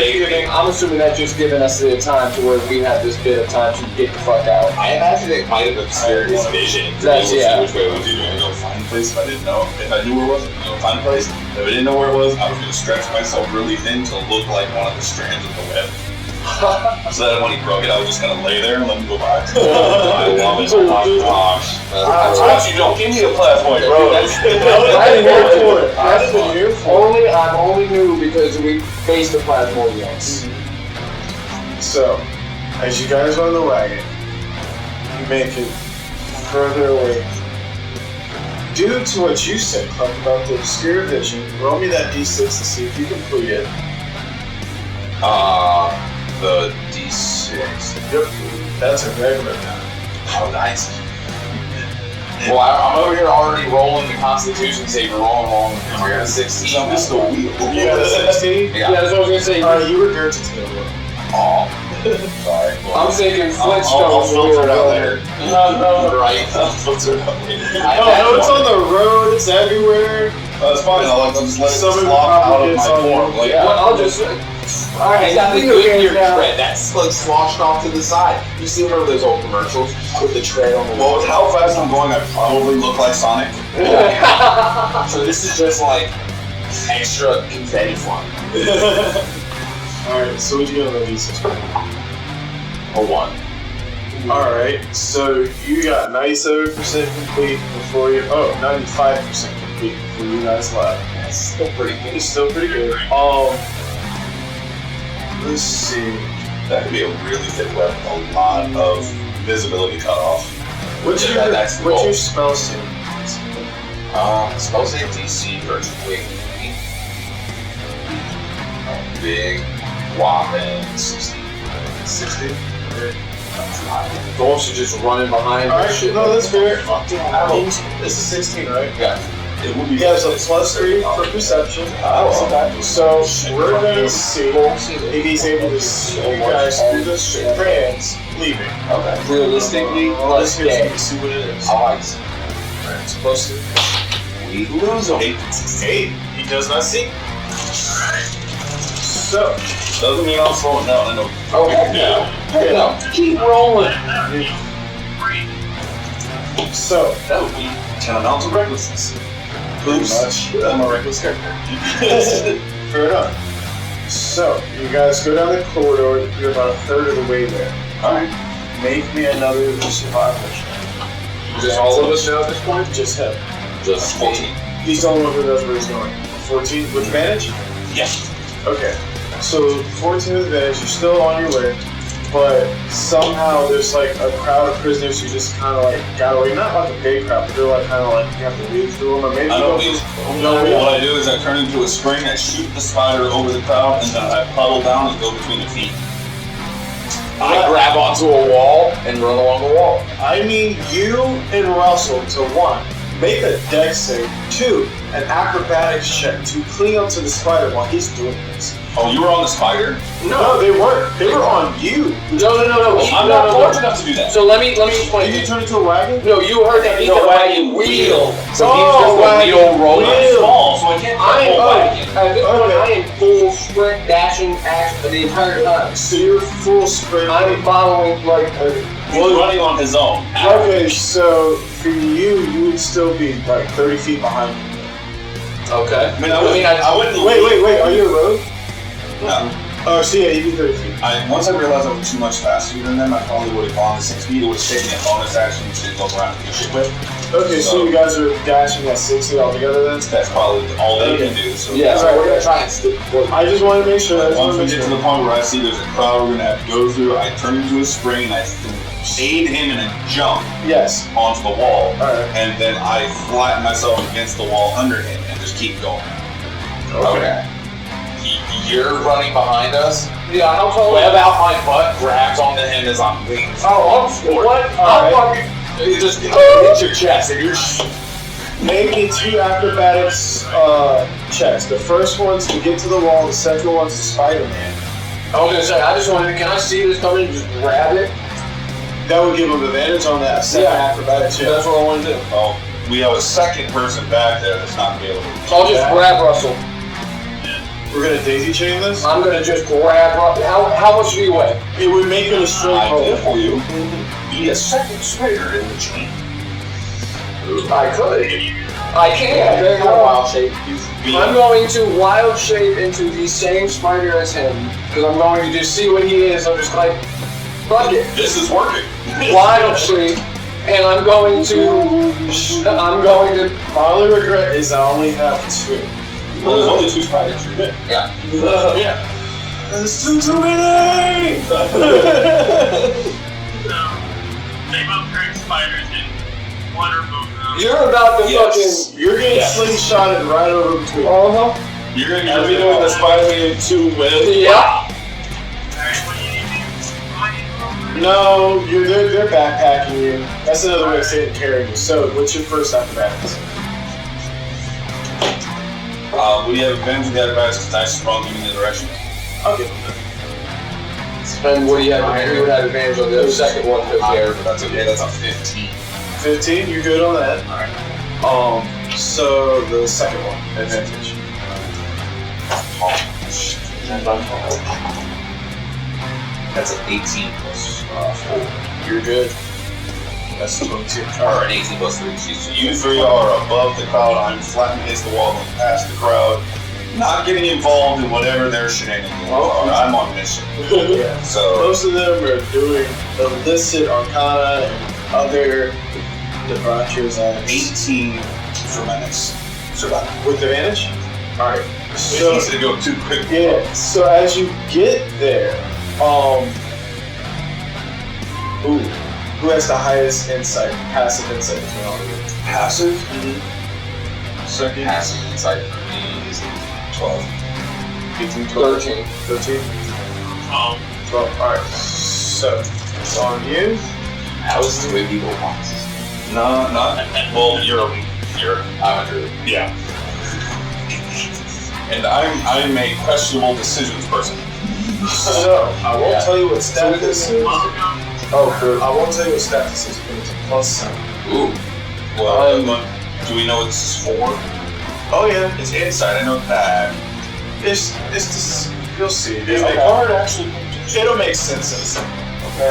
just giving us the time to where we have this bit of time to get the fuck out. I imagine it might have obscured his vision. That's which way was he going to go find a place if I didn't know? If I knew where it was, I was going to find a place. If I didn't know where it was, I was going to stretch myself really thin to look like one of the strands of the web. So that when he broke it, I was just going to lay there and let him go by. I love it. Oh my gosh. I told you, don't give me a plasmoid, bro. I'm only new because we faced the plasmoid once. So, as you guys are on the wagon, you make it further away. Due to what you said, Clark, about the obscure vision, roll me that d6 to see if you complete it. The D6. Yep. That's a regular now. Oh, nice. Well, I'm over here already rolling the Constitution save, rolling. I got a 16. So this is the wheel. You got a 16? Yeah, that's what I was gonna say. You regurgitated it. Oh. Sorry. Well, I'm thinking I'll filter it out later. Right. I'll filter it out later. No, it's on the road. It's everywhere. That's fine. I'll just let it slop out of my form. Like, I'll just. Alright, got the good gear tread. That's like sloshed off to the side. You see one of those old commercials with the tread on the wall? Well, with how fast I'm going, I probably look like Sonic. So this is just like extra confetti fun. Alright, so what'd you get on the D6? A 1. Alright, so you got 97% complete before you. Oh, 95% complete before you guys left. That's still pretty good. It's still pretty good. Let's see. That could be a really thick web with a lot of visibility cut off. What's your spell save? Spell save DC versus big whopping 60. 60? Okay. Don't you just running behind Alright, shit? no, that's fair. This This is 16, right? Yeah. It would be. You guys have +3 for perception. So we're gonna see if he's able to see you guys through the strands leaving. Okay. Realistically, Let's let's get. see what it is. I like it. It's +3. We lose him. 8. He does not see. So Doesn't mean I'm slowing down. I know. Oh, yeah. No, keep rolling. So That would be 10 amounts of recklessness. pretty much. I'm a reckless character. Fair enough. So you guys go down the corridor. You're about a third of the way there. Alright. Make me another survival check. Just all of us now at this point? Just him. Just 14. He's the only one who knows where he's going. 14 with advantage? Yeah. Okay. So 14 with advantage, you're still on your way, but somehow there's like a crowd of prisoners who just kind of like got away. Not like a big crowd, but they're like kind of like you have to weave through them, or maybe I you don't go leave. through- No, What I do is I turn into a spring, I shoot the spider over the crowd, and then I puddle down and go between the feet. I grab onto a wall and run along the wall. I need you and Russell to 1, make a dex save, 2, an acrobatics check to cling up to the spider while he's doing this. Oh, you were on the spider? No, they weren't. They were on you. No. I'm not large enough to do that. So let me explain. Did you turn into a wagon? No, you heard that he's a wagon wheel. So Oh, he's just a wagon wheel roller. wheel. Small, so I can't I am wagon. at this point, I am full sprint, dashing action the entire time. So you're full sprint. I'm following like He's running on his own. Okay, so for you would still be like 30 feet behind me. okay. I mean, I wouldn't. Wait, are you a rogue? No. Oh, so yeah, you'd be 30 feet. Once I realized I was too much faster than them, I probably would have gone to 6 feet. It would have taken a bonus action to go around and do shit with. Okay, so you guys are dashing at 60 altogether then? That's probably all they can do. So Yeah, so we're gonna try and stick. I just want to make sure. once we get to the point where I see there's a crowd we're gonna have to go through, I turn into a spring and I aid him in a jump Yes. onto the wall, Alright. and then I flatten myself against the wall under him and just keep going. Okay. You're running behind us? Yeah, how tall? Web out my butt, grabs onto him as I'm leaning. Oh, what? Alright. You just hit your chest and you're. Make me 2 acrobatics checks. The first one's to get to the wall, the second one's to Spider-Man. I was gonna say, I just wanted to, can I see this coming and just grab it? That would give him advantage on that second acrobatics check. That's what I want to do. Oh, we have a second person back there that's not gonna be able to. So I'll just grab Russell. We're gonna daisy chain this? I'm gonna just grab Russell. How much do you weigh? It would make it a straight I roll. did for you. Be a second spider in the chain. I could. I can. Very well. Wild shape. I'm going to wild shape into the same spider as him because I'm going to just see what he is. I'm just like, fuck it. This is working. Wild shape, and I'm going to. My only regret is I only have 2. Well, there's only 2 spiders. Yeah. Yeah. There's too many! So, they both turn spiders and one remove them. You're about to Yes. You're getting slingshotted right over between. You're gonna be doing the Spider-Man 2 with. Yeah. Alright, what do you need to do? No, they're backpacking you. That's another way of saying carrying you. So, what's your first acrobatics? We have advantage with the acrobatics because I sprung him in the direction. I'll give them And what do you have? You would have advantage on the second one because they're. That's okay. That's a 15. 15, you're good on that. Alright. So the second one, advantage. That's an 18 plus 4. You're good. That's 22. Or an 18 plus 3. So you 3 are above the crowd. I'm flattened against the wall, going past the crowd. Not getting involved in whatever their shenanigans are. I'm on mission. Yeah. So Most of them are doing illicit arcana and other debaucheries acts. 18 for my next survival. With advantage? Alright. It's So, easy to go too quick. yeah, so as you get there, who has the highest insight, passive insight between all of you? Passive? Second passive insight for me is 12. 18, 12, 13. 12. 12, alright. So, It's on you. How is this way people boxes? No, not. Well, I'm a druid. Yeah. And I'm a questionable decisions person. So, I won't tell you what stat this is. Welcome. Good. I won't tell you what stat this is, but it's a +7. Ooh. Well, do we know what this is for? Oh yeah. It's insight. I know that. It's just, you'll see. Is the the card actually, it'll make sense in a second. Okay.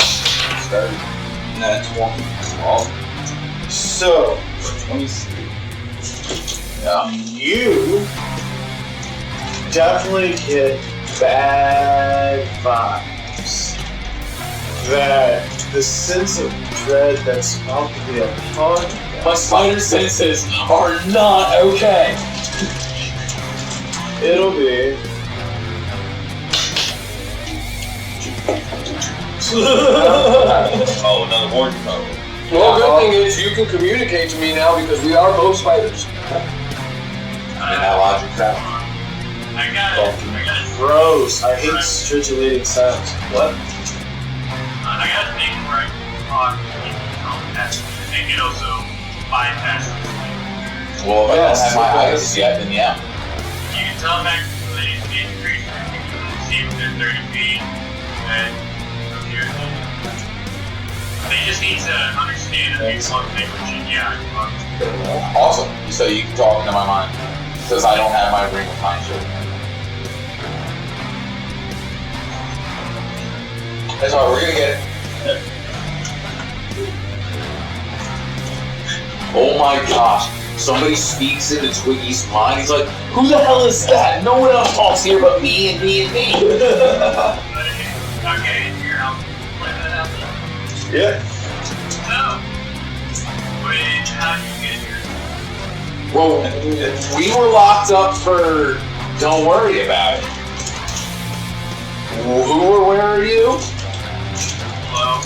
Start. That's 20. Awesome. So, 23. you definitely get bad vibes. That the sense of dread that's about to be upon you. My spider senses are not okay. It'll be. Oh, another ward code. Well, good thing is you can communicate to me now because we are both spiders. And that logic crap. I got it. Gross. I hate stridulating sounds. What? I got a thing where I can talk and they can also bypass it. Well, if I Yes, don't have my it eyes does. yet, then yeah. You can tell back to the speed creature, you can see within 30 feet, and from here. They just need to understand that these one thing, which is, yeah, Awesome. So you can talk into my mind. Because I don't have my ring of mind shit. That's all right, we're gonna get it. Oh my gosh. Somebody speaks into Twiggy's mind. He's like, who the hell is that? No one else talks here but me and me and me. Okay, here, I'll play that out there. Yeah. So, how did you get here? Well, we were locked up for don't worry about it. Where are you? Hello?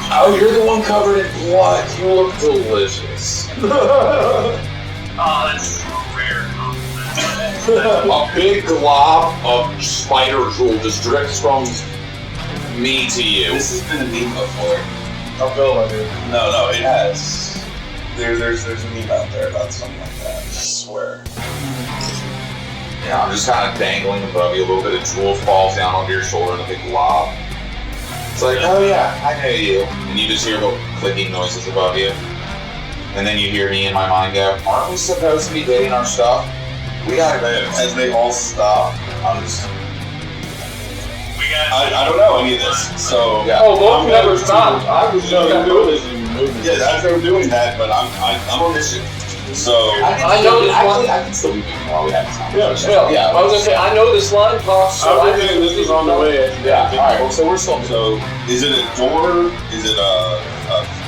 Oh, you're the one covered in blood. You look delicious. Oh, that's a rare compliment. A big glob of spider drool just drips from me to you. This has been a meme before. I'll go on it. No, it has. There's a meme out there about something like that. I swear. Yeah, I'm just kind of dangling above you. A little bit of drool falls down onto your shoulder and a big glob. It's like, oh yeah, I know you. And you just hear little clicking noises above you. And then you hear me in my mind go, aren't we supposed to be getting our stuff? We gotta go. As they all stop, I'm just... I don't know any of this, so... Yeah. Oh, both never stopped. I was No, just you're doing this. Yeah, that's what I'm doing that, but I'm on this shit. So... I know this one. I can still be moving while we have time. Yeah. I was gonna say, I know this line talks, so I'm thinking this is on the way. Yeah, alright, well, so we're still... So, is it a door? Is it a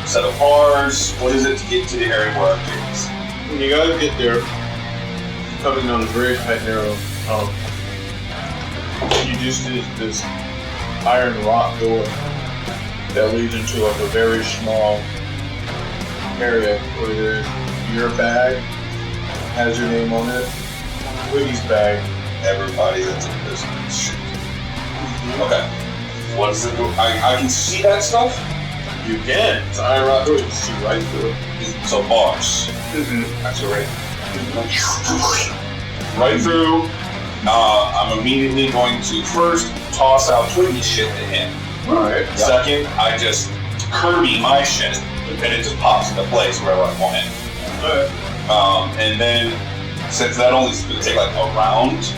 set of bars? What is it to get to the area where I'm doing? When you guys get there, coming down a very tight, narrow, you just see this iron rock door that leads into like a very small area where there's your bag, has your name on it, Wiggy's bag. Everybody that's in business. Shit. Okay. What is it? I can see that stuff? You can. It's an iron rock door. You can see right through it. So bars. That's right. Right through. I'm immediately going to first toss out Twiggy's shit to him. Alright. Second, I just Kirby my shit, and it just pops into place wherever I want it. Alright. And then, since that only is going to take like a round,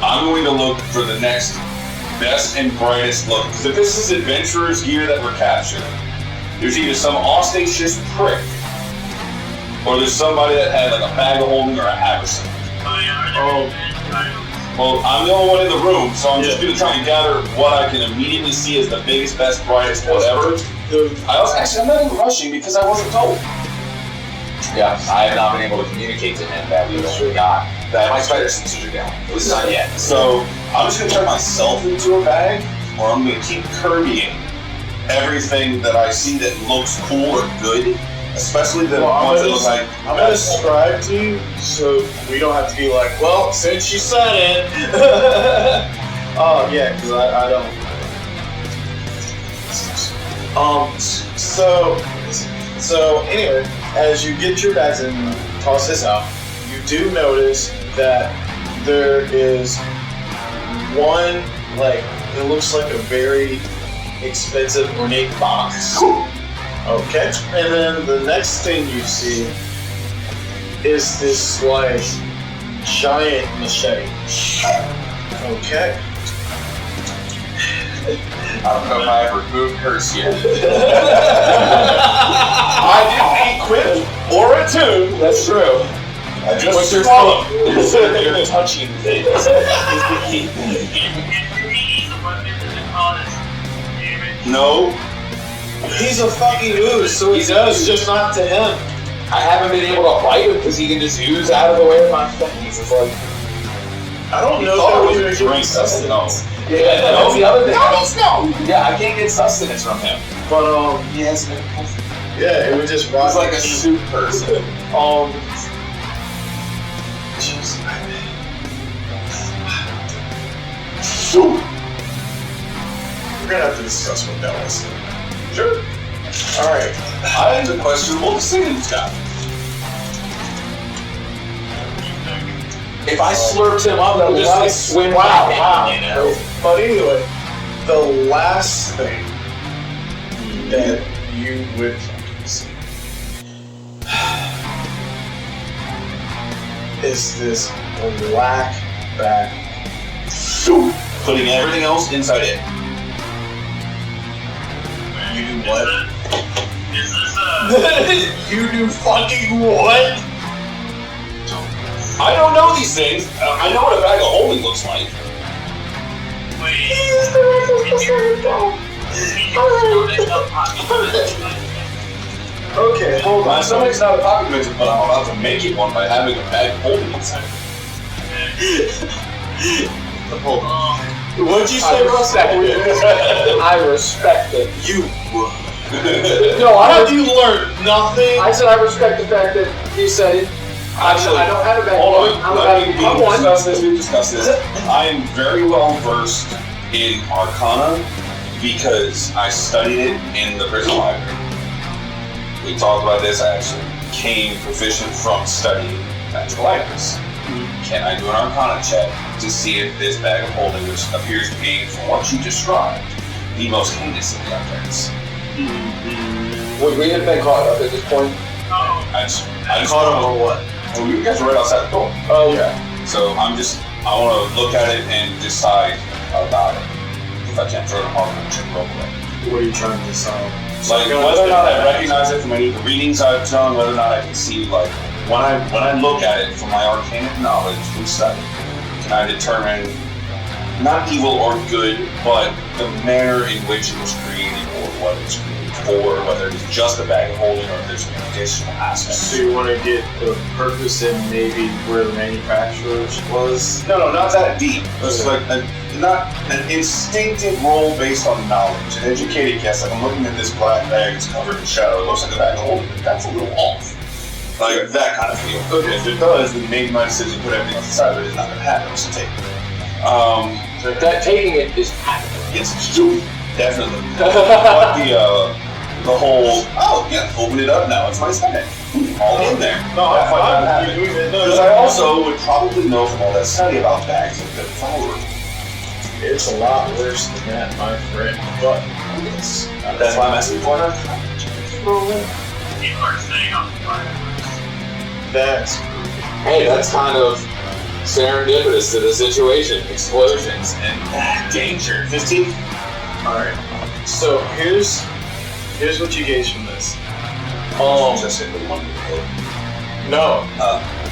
I'm going to look for the next best and brightest look. Because if this is adventurer's gear that we're capturing, there's either some ostentatious prick, or there's somebody that had like a bag of holding or a hat or something. Well, I'm the only one in the room, so I'm just going to try and gather what I can immediately see as the biggest, best, brightest, whatever. I'm not even rushing because I wasn't told. Yeah, I have not been able to communicate to him that we got that my spider senses are down. At least not yet. So I'm just going to turn myself into a bag, or I'm going to keep Kirbying everything that I see that looks cool or good Especially the Well, ones that look like. I'm gonna describe to you so we don't have to be like, well, since you said it. Oh yeah, because I don't. So anyway, as you get your bags and toss this out, you do notice that there is one, like, it looks like a very expensive ornate box. Okay, and then the next thing you see is this, like, giant machete. Okay. I don't know if I ever moved hers yet. I didn't equip or attune. That's true. I just What's your swallowed. You're touching things. No. He's a fucking ooze, so he does, just not to him. I haven't been able to fight him because he can just ooze out of the way of my things. It's like, I don't He know thought if it that was would a make drink. sustenance. yeah, that's the other thing. No. Yeah, I can't get sustenance from him. But He has no. yeah, it would just rot. He's like a soup person. Jeez. We're gonna have to discuss what that was. Sure. Alright. I have a questionable decision, Scott. If I slurped him up, that would just like swim my hand, you know? But anyway, the last thing that you would see is this black bag. Putting everything else inside it. You do what? Is this You do fucking what? I don't know these things. I know what a bag of holding looks like. Okay, hold My on. stomach's not a pocket dimension, but I'm about to make it one by having a bag of holding inside. Hold on. What'd you say, I respect it. I respect it. You. No, Have you learned nothing? I said I respect the fact that he said it. Actually, I don't have a bag. hold on. I'm about to become one. We've discussed this. I am very well versed in Arcana because I studied it in the prison library. We talked about this. I actually became proficient from studying magical items. Can I do an Arcana check to see if this bag of holding, which appears to be, from what you described, the most heinous of the objects? Would we have been caught up at this point? I Caught him or what? Well, you guys are right outside the door. Oh, yeah. So I want to look at it and decide about it. If I can't throw it apart, I'm check real quick. What are you trying to decide? Like whether or not I recognize it from any of the readings I've done, whether or not I can see, like when I look at it from my arcane knowledge from study, can I determine not evil or good, but the manner in which it was created or what it was created for, whether it's just a bag of holding or if there's an additional aspect. So you want to get the purpose in maybe where the manufacturer's was? No, not that deep. It's like not an instinctive roll based on knowledge. An educated guess, like I'm looking at this black bag, it's covered in shadow, it looks like a bag of holding, but that's a little off. Like that kind of feel. Okay, if it does, then maybe my decision to put everything else inside of it is not going to happen, so take it. That taking it is happening. Yes, definitely. But the whole, oh yeah, open it up now, it's my stomach. All in there. No, That might not happen. No, Because I also would probably know from all that study about bags of good flour. It's a lot worse than that, my friend. But yes, That's why I'm asking for it. People are saying on fire. that's Hey, that's kind of serendipitous to the situation. Explosions. And danger. 15? alright. So here's what you gauge from this. Just hit with one. No,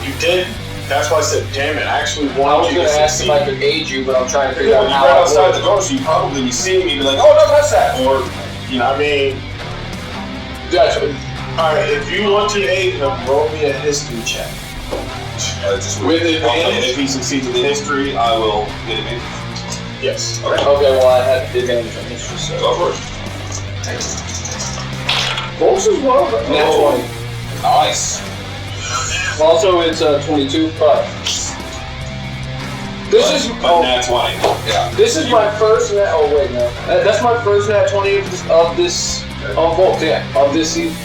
you didn't. That's why I said, damn it, I actually I wanted was you going to to ask if succeed. I could aid you, but I'm trying to figure Yeah, out when how you're right I outside would. the door, so you probably be seeing me and be like, oh, no, that's that. Or, you know, I mean, alright, if you want to aid him, roll me a history check. just With advantage? If he succeeds in the history, I will get advantage. Yes. Okay. Okay, well, I had advantage on history, so. Go for it. Close as well, but nat 20. Nice. Also, it's 22, but this is nat 20. Yeah. This is my first nat. Oh wait, no, that's my first nat 20 of this Volt. Yeah, of this season.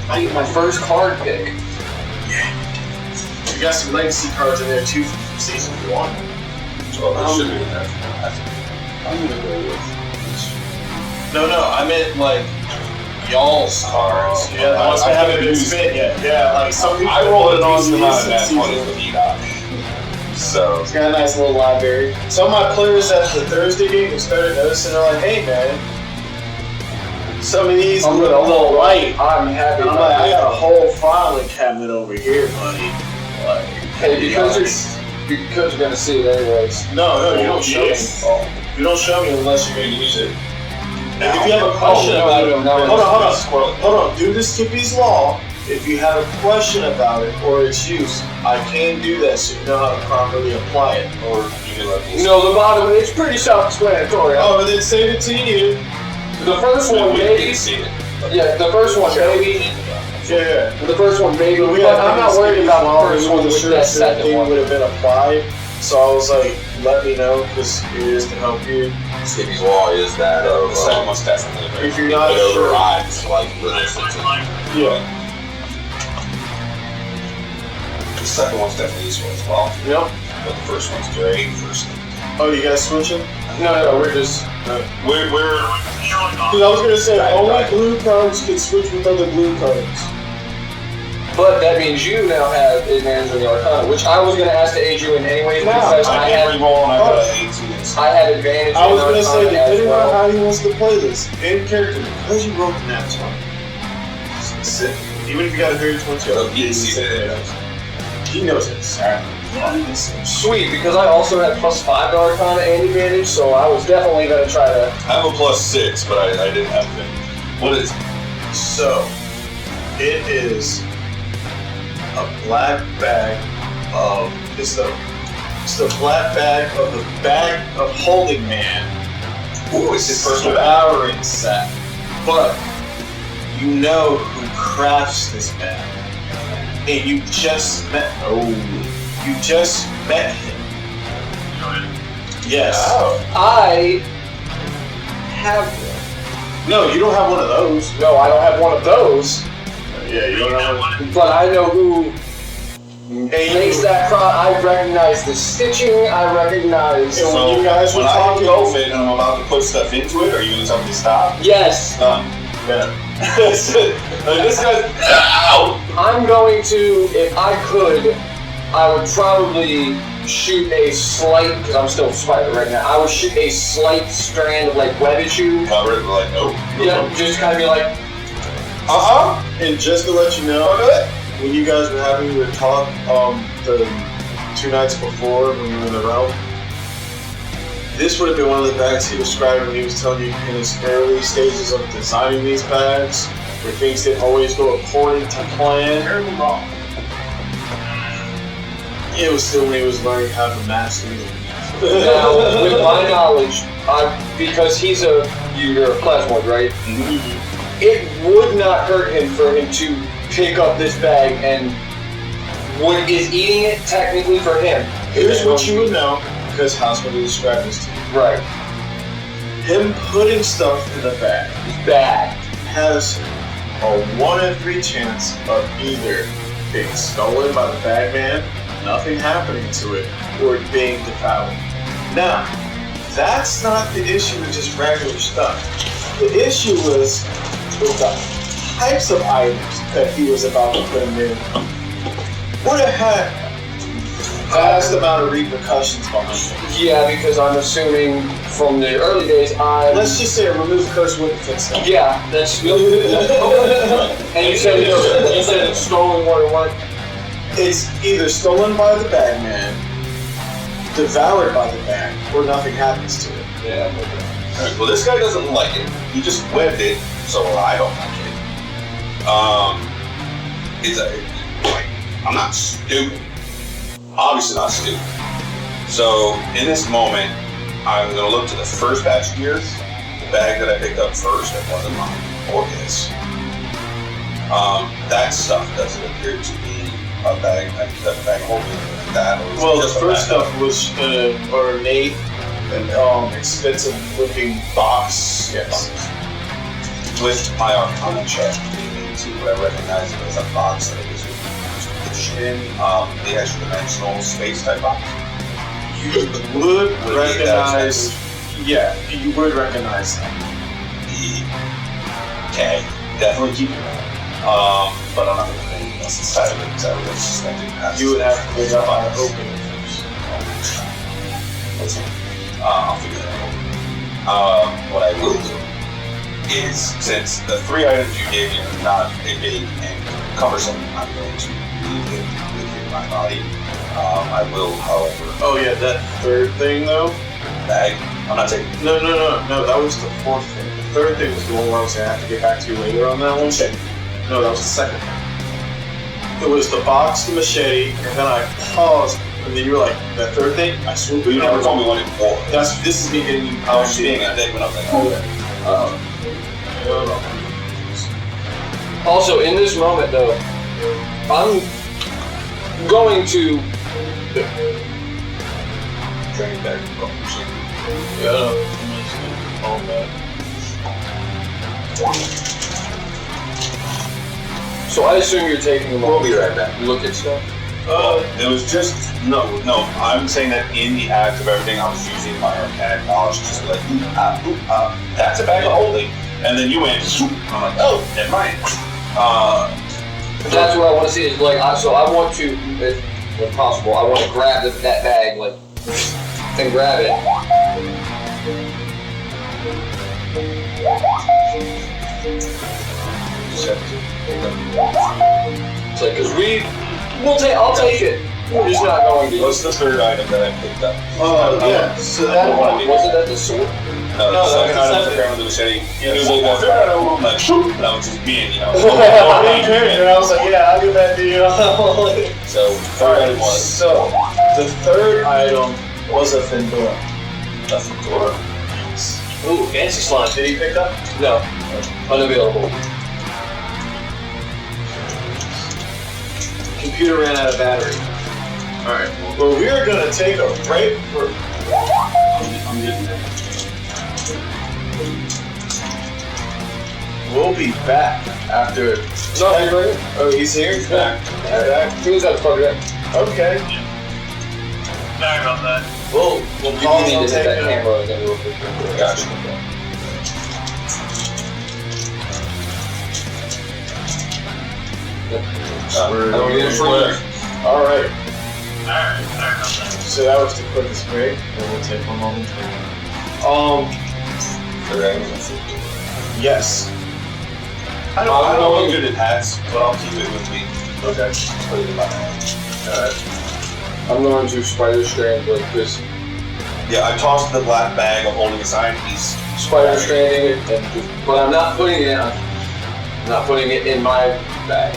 I get my first card pick. You got some legacy cards in there too from season 1. Well, that should be in there. I'm gonna go with. No, I meant like y'all's cards. Yeah, the ones I that haven't been used spent yet. Yeah, like some people. I rolled an awesome these amount of nat season 20 with Enoch. So it's got a nice little library. Some of my players at the Thursday game started noticing. They're like, "Hey, man, some of these look a little light." I'm happy. And I'm like, "I got a whole filing cabinet over here, buddy." Like, hey, because you're gonna see it anyways. No, you don't show me. You don't show me unless you're gonna use it. If you have a question about it, hold on. Due to Skippy's law, if you have a question about it or its use, I can do that so you know how to properly apply it. or you can let me. No, the bottom, it's pretty self-explanatory. Oh, then save it to you. The first one, maybe. Yeah, the first one, maybe. Yeah. The first one, maybe. But I'm not worried about the first one with that second one. would have been applied. So I was like, let me know, because it is to help you. Skippy's law is that almost definitely. If you're not it sure. overrides like resistance. Yeah. The second one's definitely useful as well. Yep. But the first one's great. Oh, you guys switching? No, we're just. We're Because I was going to say, only blue cards can switch with other blue cards. But that means you now have advantage on the Arcana, which I was going to ask to aid you in anyways because I can't had re-roll and I got an 18. I had advantage. I was going to say, Arcana as depending well. on how he wants to play this, in character, because you wrote the nat 20. Specific. Even if you got a very 20, he knows it. Sweet, because I also had +5 to Arcana and advantage, so I was definitely going to try to. I have a +6, but I didn't have it. What is it? So, it is a black bag of it's the black bag of the bag of holding man. Ooh, it's his personal devouring set. But you know who crafts this bag. And you just met him. Yes. Oh. I have one. No, you don't have one of those. No, I don't have one of those. Yeah, you don't have one. But I know who makes that cross. I recognize the stitching. I recognize. And when you guys were when talking, I go fit and I'm about to put stuff into it, are you going to tell me to stop? Yes. Yeah. This guy's. Ow! I'm going to, if I could, I would probably shoot a slight, because I'm still fighting right now, I would shoot a slight strand of like web issue. Cover it, like, nope. Yeah, just kind of be like, And just to let you know, when you guys were having your talk the 2 nights before when you were in the realm, this would have been one of the bags he described when he was telling you in his early stages of designing these bags, where things didn't always go according to plan. It was still when he was learning how to master them. now, with my knowledge, because you're a class 1, right? It would not hurt him for him to pick up this bag and is eating it technically for him. Here's what you would know, because House would describe this to you. Right. Him putting stuff in a bag has a 1 in 3 chance of either being stolen by the bag man, nothing happening to it, or it being devoured. Now, that's not the issue with just regular stuff. The issue was with the types of items that he was about to put in there. Would have had vast amount of repercussions behind it. Yeah, because I'm assuming from the early days, Let's just say a remove curse wouldn't fix that. Yeah, that's. And you said it's stolen what? It's either stolen by the bag man, devoured by the bag, or nothing happens to it. Yeah. Right, well, this guy doesn't like it. He just webbed it, so I don't like it. I'm not stupid. Obviously not stupid. So in this moment, I'm gonna look to the first batch of gears, the bag that I picked up first, that wasn't mine. organs. That stuff doesn't appear to be a bag holding that. Or Well, the just a first bag? stuff was an ornate and expensive looking box. Yes. With my Arcana check, being into what I recognize it as a box that is in the extra dimensional space type box. You would recognize. Yeah, you would recognize that. Okay, definitely keep it. But I'm not going to put anything else inside of it because I would have suspected it. You would have to pick up on opening it first. I'll figure that out. What I will do is, since the 3 items you gave me are not a big and cumbersome, I'm going to leave it within my body. I will, however. Oh yeah, that third thing though. Bag. I'm not taking. No. That was the fourth thing. The third thing was the one where I was gonna have to get back to you later on that one. No, that was the second thing. It was the box, the machete, and then I paused, and then you were like, that third thing? I swooped. But you never told me what it was. This is me getting you. I was just being a dick when I was like, Also, in this moment, though, I'm going to. Training back. So I assume you're taking them all. We'll be right back. Look at stuff. It was just no. I'm saying that in the act of everything, I was using my arcanic knowledge just to be like, that's a bag of holding, and then you went. I'm like, oh, never mind. That's what I want to see. Is like, so I want to, if possible, I want to grab that bag, like, and grab it. It's like, cause I'll take it. We're just not going to. What's the third item that I picked up? Oh yeah. So that one wasn't that the sword? No, the second item was the machete. It was like the third item. I'm like, that was just being, and I was like, yeah, I'll give that to you. So third item was. So the third item was a Fendora. A Fendora. Ooh, fancy slime. Did he pick up? No, unavailable. Computer ran out of battery. Alright, well, we are going to take a break for... I'm getting there. We'll be back after... No, he's right here. Oh, he's here? He's back. He's back. He was at the fucking end. Okay. Sorry about that. We'll pause You on need to hit that taking camera and then we'll put it. Gotcha. Alright. Alright, sorry about that. So that was the quickest break, and we'll take one moment. Third item was a Fendora. Yes. I don't know I'm good at hats, but I'll keep it with me. Okay. Put it in my hand. Alright. I'm going to spider strand like this. Yeah, I tossed the black bag of holding a sign piece. Spider stranding it, but I'm not putting it. I'm not putting it in my bag.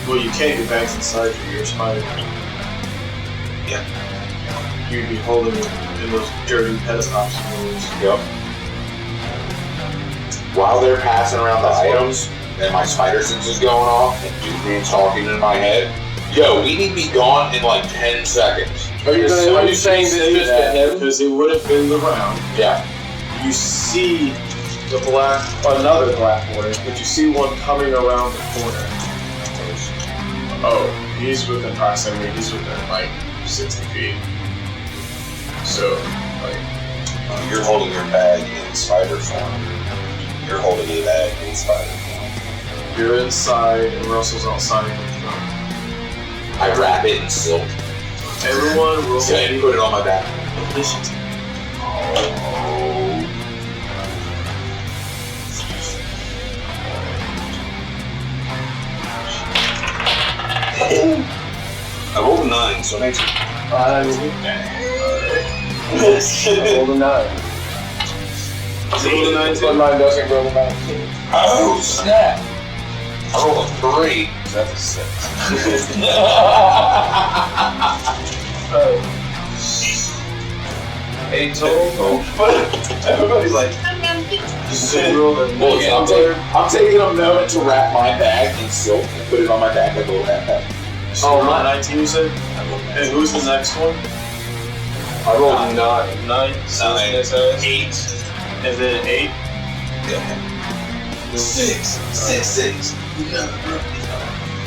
Well, you can't. Your bag's inside your spider. Yeah. You'd be holding it in those dirty pedestals. Yep. While they're passing around the items and my spider sense is going off and Dukeman's talking in my head, yo, we need to be gone in like 10 seconds. Are you saying this just to him? Because it would have been the round. Yeah. You see another black warrior, but you see one coming around the corner. Oh, he's within proximity. He's within like 60 feet. So, like, You're holding your bag in spider form. You're holding a bag in spider form. you're inside, and Russell's outside in front. I wrap it in silk. Everyone roll And put it on my back. initiative. I rolled a 9, so thanks. I rolled a 9. Roll a 9 But too. mine doesn't roll a 9. Oh, snap! I rolled a 3, so that's a 6. 8 total. But everybody's like, Well, again, I'm taking a moment to wrap my bag in silk and put it on my back like a little backpack. So my 19, you said? And who's the next one? I rolled a 9. 9. 8. And then 8. Yeah. 6.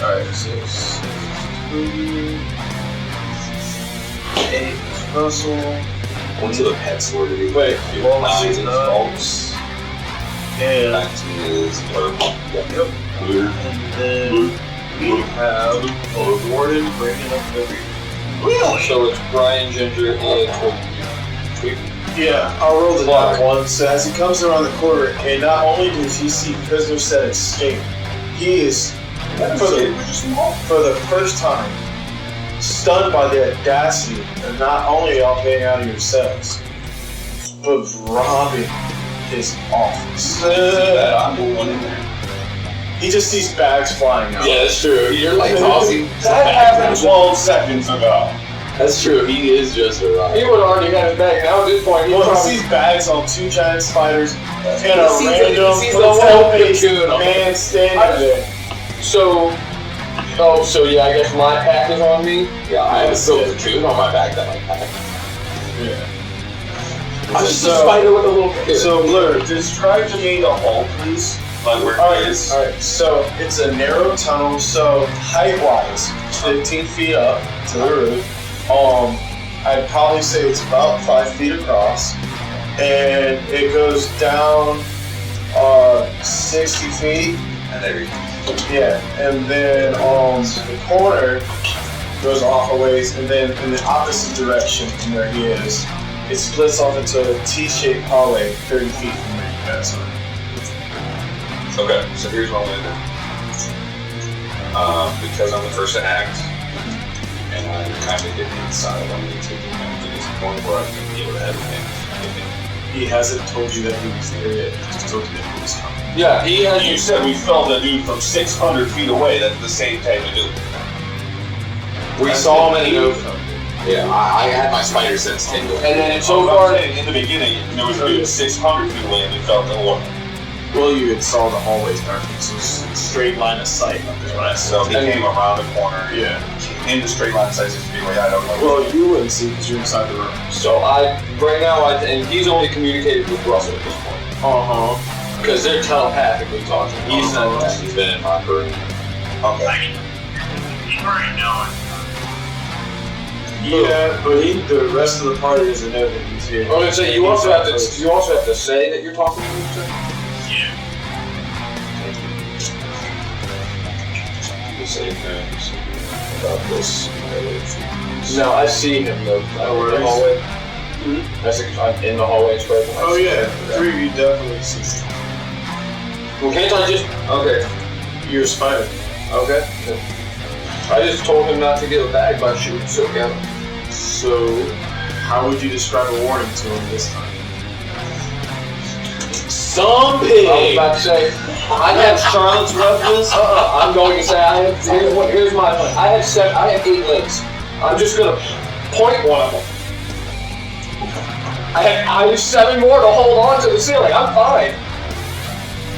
Alright, 6. 8. Russell. Went to the pet store today. Wait, you want 9 6, is 9. false. And 19 is purple. Yep. Blue. And then we have Warden bringing up the rear. Really? So it's Brian, Ginger, and Tweak. Yeah, I'll roll the black one. So as he comes around the corner, and not only does he see prisoner set escape, he is, for the first time, stunned by the audacity of not only y'all getting out of your cells, but robbing his office. I'm going in there. He just sees bags flying out. Yeah, that's true. You're like tossing. That happened 12 seconds ago. That's true. He is just a rock. He would have already had his bag. Now at this point, he Well, he probably... sees bags on 2 giant spiders and He a sees random the hotel-faced man standing there. So yeah, I guess my pack is on me. Yeah, I have a silver cocoon on my back that I pack. Yeah. I'm just a spider with a little cocoon. So, Blur, describe to me the hole, please. Like where Alright, so it's a narrow tunnel, so height-wise, 15 feet up to the roof. I'd probably say it's about 5 feet across, and it goes down 60 feet. And there you go. Yeah, and then the corner goes off a ways, and then in the opposite direction from where he is, it splits off into a T-shaped hallway 30 feet from where you guys are. Okay, so here's what I'm gonna do. Because I'm the first to act, and I'm kind of getting inside, I'm gonna take advantage of this point where I can be able to have advantage. He hasn't told you that he was there yet. He just told you that he was coming. Yeah, he has... You said we felt a dude from 600 feet away. That's the same type of dude. We saw him and he... Yeah, I had my spider sense tingle. And then so far... in the beginning, there was a dude 600 feet away and we felt the aura. Well, you had saw the hallways darken, so it's a straight line of sight up there. Right? So he came around the corner. Yeah. In the straight line of sight, 6 feet away. I don't know. Well, you wouldn't see because you're inside the room. So right now, and he's only communicated with Russell at this point. Because they're telepathically talking. He's been in my room. Okay. You already know it. Yeah, but the rest of the party doesn't know that he's here. I was gonna say you also have to say that you're talking to each other. Yeah. The same things about this. No, I see him though. In the hallway. I'm in the hallway straight. Oh yeah, the 3 of you definitely see him. Well, can't I just... Okay. You're a spider. Okay. I just told him not to get a bag by shooting silk at him. So, how would you describe a warning to him this time? Some pig! I was about to say, I have Charlotte's reference. I'm going to say, here's my plan. I have 8 legs. I'm just going to point one of them. I have 7 more to hold on to the ceiling. I'm fine.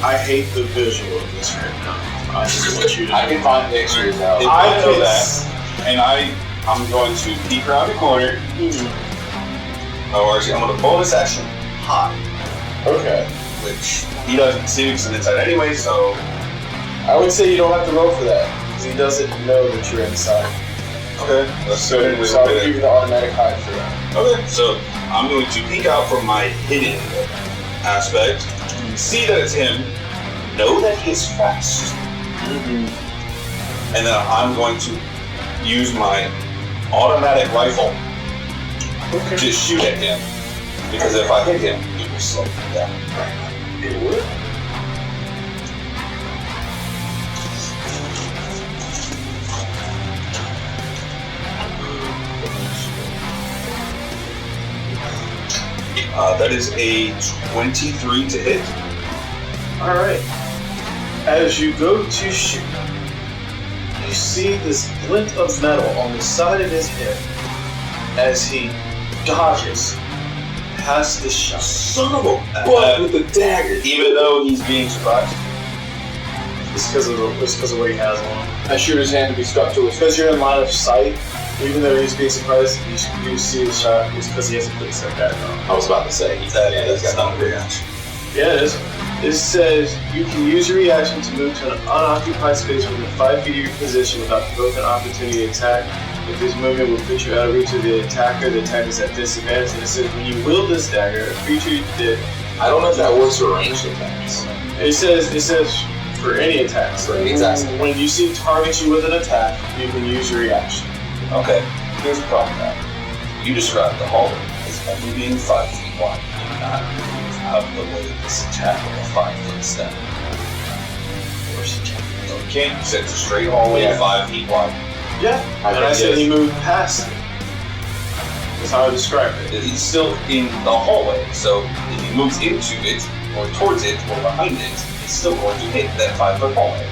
I hate the visual of this right now. I just want you to I can find pictures out. I know that. And I'm going to peek around the corner. Oh, actually, I'm going to bonus action hide. Okay. Which he doesn't see because it's inside anyway, so... I would say you don't have to roll for that, because he doesn't know that you're inside. Okay. So I would give you the automatic hide for that. Okay, so I'm going to peek out from my hidden aspect, see that it's him, know that he is fast, and then I'm going to use my automatic rifle to shoot at him, because if I hit him, he will slow me down. It would. That is a 23 to hit. Alright. As you go to shoot, you see this glint of metal on the side of his head as he dodges pass this shot. Son of a butt with the dagger. Even though he's being surprised. It's because of what he has on. I shoot his hand to be stuck to his. Because you're in line of sight, even though he's being surprised, you see the shot. It's because he hasn't put his back on. I was about to say, he's got no reaction. Yeah, it is. This says you can use your reaction to move to an unoccupied space within 5 feet of your position without provoking an opportunity to attack. If this movement will put you out of reach of the attacker is at disadvantage. And it says when you wield this dagger, a creature that I don't know if that works for ranged attacks. it says for any attacks. For any attacks. When you see targets you with an attack, you can use your reaction. Okay, here's the problem now. You described the hallway as only being 5 feet wide. You do not move out of the way of this attack with a 5-foot step. Of course you can't. No, you can't. You said it's a straight hallway 5 feet wide. Yeah, and I said he moved past it. That's how I described it. He's still in the hallway, so if he moves into it, or towards it, or behind it, he's still going to hit that 5-foot hallway.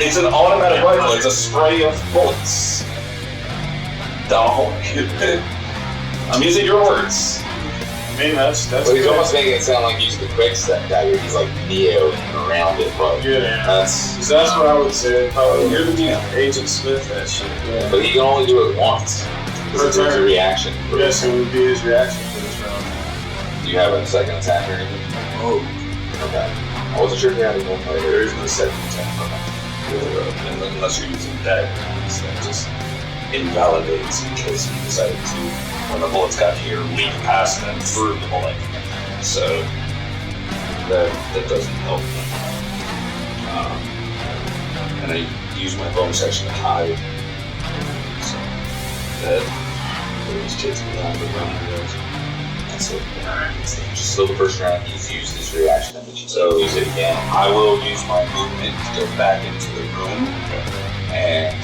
It's an automatic rifle. It's a spray of bullets down a hallway. I'm using your words. I mean, that's But he's almost making it sound like he's the quick step dagger. He's like Neo around it, but yeah. That's what I would say. Probably you're the Agent Smith, that shit. Yeah. But he can only do it once. Because it's a reaction. Yes, it would be his reaction for this round. Do you have a second attack or anything? Oh, okay. I wasn't sure if you had one later. There is no second attack. Unless you're using dagger, that just invalidates because he decided to, when the bullets got here, leap past them through the bullet. So that doesn't help. And I use my bonus action to hide. So that those kids behind the running goes. That's it. Just still the first round, he's used his reaction energy. So use it again. I will use my movement to go back into the room. And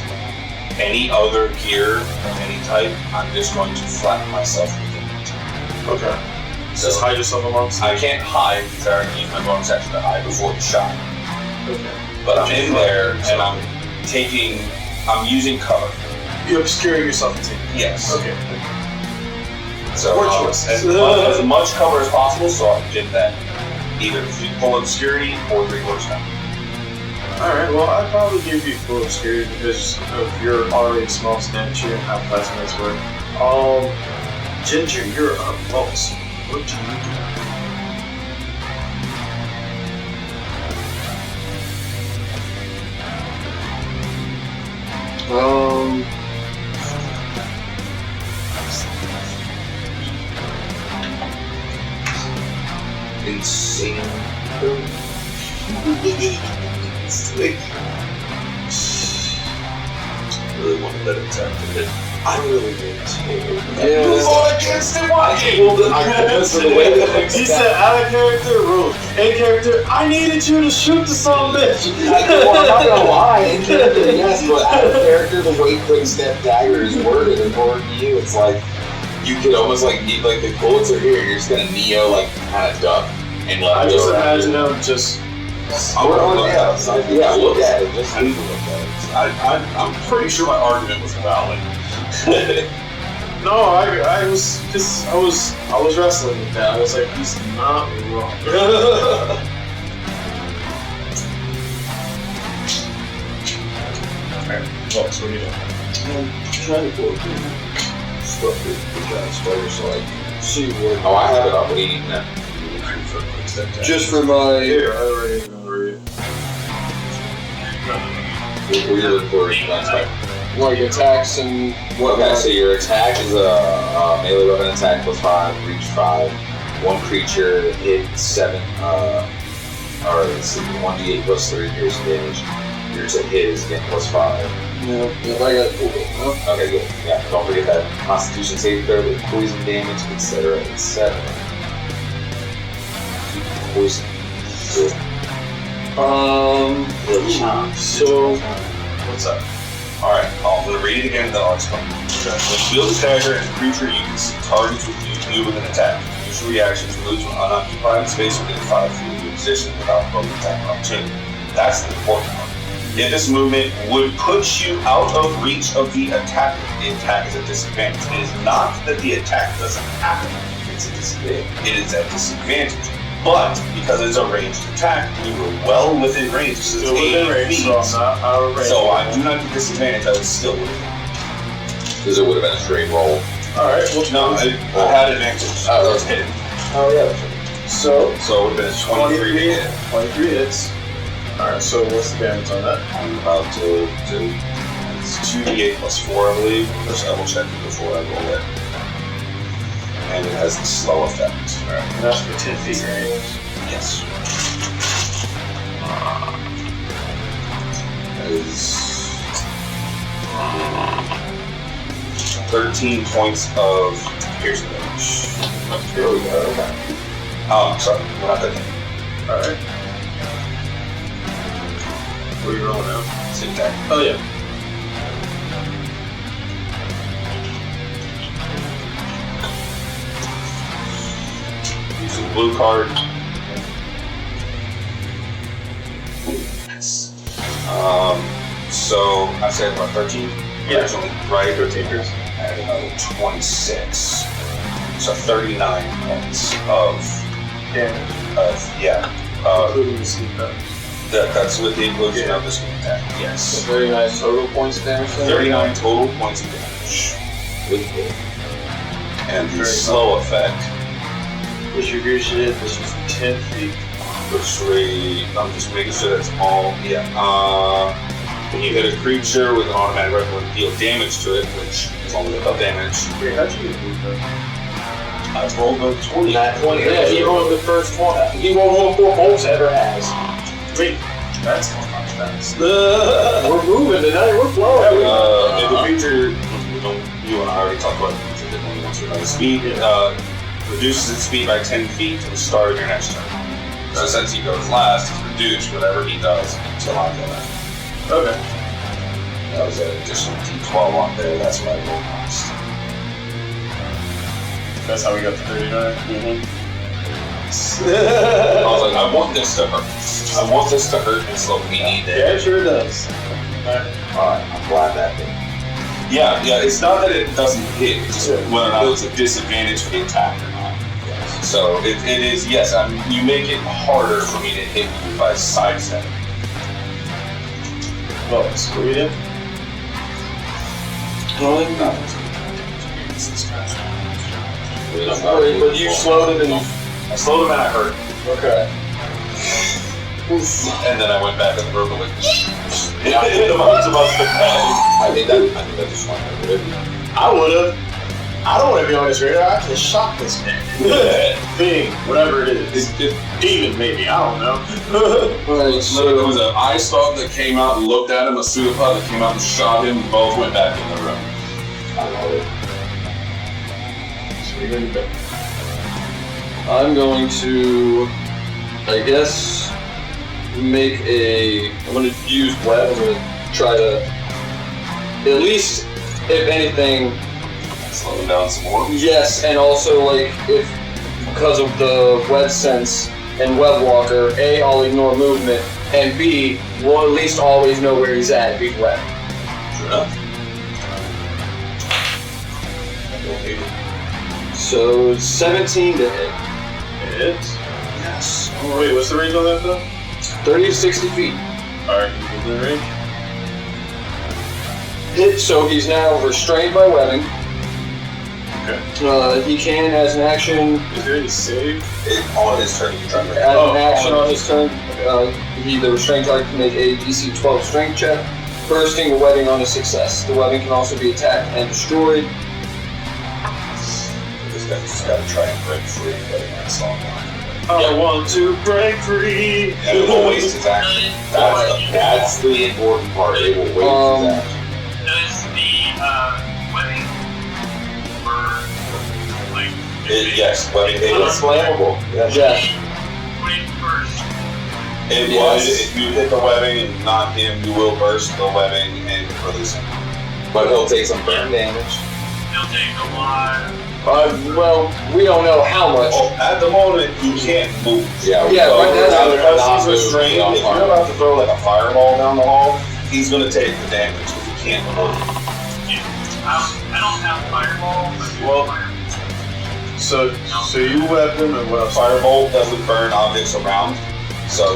any other gear of any type, I'm just going to flatten myself within it. Okay. So just hide yourself amongst I can't hide because I already used my bonus action to hide before the shot. Okay. But I'm in there and I'm using cover. You're obscuring yourself to take. Yes. Okay. So as much cover as possible so I can get that either full obscurity or 3/4 cover. Alright, well I'd probably give you full obscurity because of your already small stature and how plasmids work. Ginger, you're up close. What do you do? Insane. It's like, I really want to let it turn to it. I really need to. Yeah. Oh, against it! Why? He said out of character rules. In character, I needed you to shoot the son of a bitch. Well, I'm not gonna lie. In character, yes, but out of character, the way quick step dagger is worded according to you, it's like you could almost like need like the bullets are here. You're just gonna Neo like kind of duck and let I just imagine him just. Yeah, look at it. Just look at it. I'm pretty sure my argument was valid. No, I was wrestling with that. I was like, he's not wrong. Alright, what are you doing? I'm trying to go through stuff with the giant spider so I can see what. Oh, I have it up leading now. Just for my. Here, I already know. What are you looking for? Like attacks and whatnot. Okay, so your attack is a melee weapon attack +5, reach 5. One creature hit 7, or let's see, 1d8 +3 piercing damage. Yours to hit is again +5. Yeah, I got cool. Okay, good. Yeah, don't forget that Constitution saving throw with poison damage, etc., etc. Poison. Good. So what's up? Alright, I'm going to read it again and then I'll explain. Okay. When you wield this dagger as a creature, you can see targets with you with an attack. Use your reaction to move to an unoccupied space within 5 feet of your position without provoking attack opportunity. That's the important part. Yeah, this movement would put you out of reach of the attack. The attack is a disadvantage. It is not that the attack doesn't happen. It's a disadvantage. It is a disadvantage. But because it's a ranged attack, you were well within range. So Still within range, so I'm not out of range. So I do not get disadvantage. I was still within. Because it would have been a straight roll. Alright, well, No, I had advantage. I was hidden. Oh, yeah. So So it would have been a 23 to hit. 23 hits. Alright, so what's the damage on that? I'm about to do. It's 2d8 plus 4, I believe. Just double check it before I roll it. And it has the slow effect. Alright, and that's for 10 feet range. Yes. That is 13 points of piercing damage. Here we go. Oh, sorry, we're not that thing. Alright. What are you rolling now? Sit there. Oh, yeah. Using the blue card. So I said what, 13? Yeah. Originally, right? 13 piercing. And another 26. So 39 points of Damage. yeah. Including the sneak attack. That's with the inclusion of the sneak attack. Yes. 39 total points of damage. 39 total points of damage. And the Very slow effect, Distribution is this is 10 feet. which I'm just making sure that's all. Yeah. When you hit a creature with an automatic weapon, deal damage to it, which is only about damage. Wait, how'd you get moved up? I rolled a 20. Yeah, he rolled the first one. He rolled more 4 bolts ever has. Wait, that's not fast. We're moving tonight. We're flowing. If the creature, you and I already talked about the creature that only wants to run speed, reduces its speed by 10 feet to the start of your next turn. So since he goes last, it's reduced whatever he does until I go last. Okay. That was an additional D12 on there. That's what I rolled last. That's how we got to 39. I was like, I want this to hurt. I want this to hurt and slow me down. Yeah, it sure does. Alright, I'm glad that did. Yeah, it's not that it doesn't hit, it's just whether or not it's a disadvantage for the attack or not. Yes. So it is, yes, you make it harder for me to hit you by sidestepping. Well, screw it. But you slowed him and I slowed him and I hurt him. okay. And then I went back in the room and like, hit him about the I think that just went over it. I would've. I don't want to be on this radar. I have to shock this man. Thing, whatever it is. Demon, maybe. I don't know. Alright, So there was an eye stalk that came out and looked at him, a pseudopod that came out and shot him, and both went back in the room. I love it. I'm going to, I guess, I'm going to use web. I'm going to try to, at least, if anything, Slow him down some more. yes, and also, like, if, because of the web sense and web walker, A, I'll ignore movement, and B, we'll at least always know where he's at, being web. Sure enough. So, 17 to hit. Hits. Yes. Wait, what's the range on that though? 30 to 60 feet. Alright, you the range? Hit, so he's now restrained by webbing. Okay. He can, as an action, Is there any save? On his turn, you try to as an action on his turn, the restrained target can make a DC 12 strength check, bursting the webbing on a success. The webbing can also be attacked and destroyed. This guy just gotta try and break free, but that's not going. I want to break free. And it will waste his action. That's the important part. It will waste his action. Does the wedding burn like Yes, but it It's flammable. Yeah. Put it first. It was. If you hit the webbing and knock him, you will burst the webbing and release him. But he'll take some burn damage. He'll take a lot. Well, we don't know how much. Oh, at the moment, he can't move. Yeah, Yeah, right, that's- Because he's restrained, if you're about to throw like a fireball down the hall, he's gonna take the damage because he can't avoid it. Yeah. I don't have fireball, but So you weapon and what else? Firebolt doesn't burn objects around, so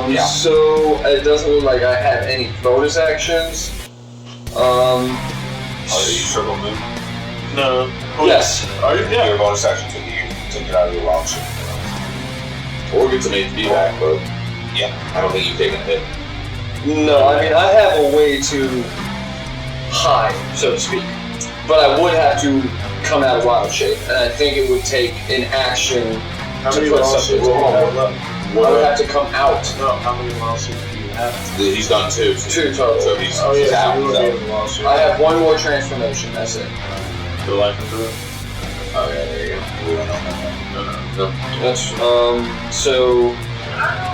yeah. So it doesn't look like I have any bonus actions. Oh, you triple move? No. Yes. Are you? Yeah. Your bonus action took it out of your wild shape. Or get some HP back, but yeah, I don't think you've taken a hit. No, I mean, I have a way to hide, so to speak. But I would have to come out of wild shape, and I think it would take an action How to many put wild something shapes do you have wrong. left? I would have to come out. No, how many wild shapes do you have? He's done 2. 2 total. So he's Oh yeah, out. so you would be able to wild shape. I have one more transformation, that's it. The life into it. Oh yeah, there you go. We don't know. No. That's, so...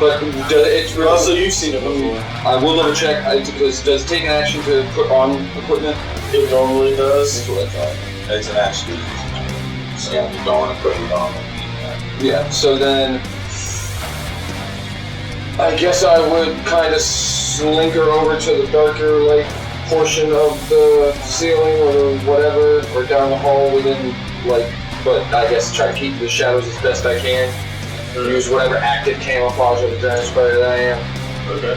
But it's really... Also, you've seen it before. I will double check, because does it take an action to put on equipment? It normally does. That's what I thought. It's an action. So you don't want to put it on. Yeah, so then I guess I would kind of slinker over to the darker like portion of the ceiling or the whatever, or down the hall within like, but I guess try to keep the shadows as best I can. Use whatever active camouflage of the giant spider that I am. Okay.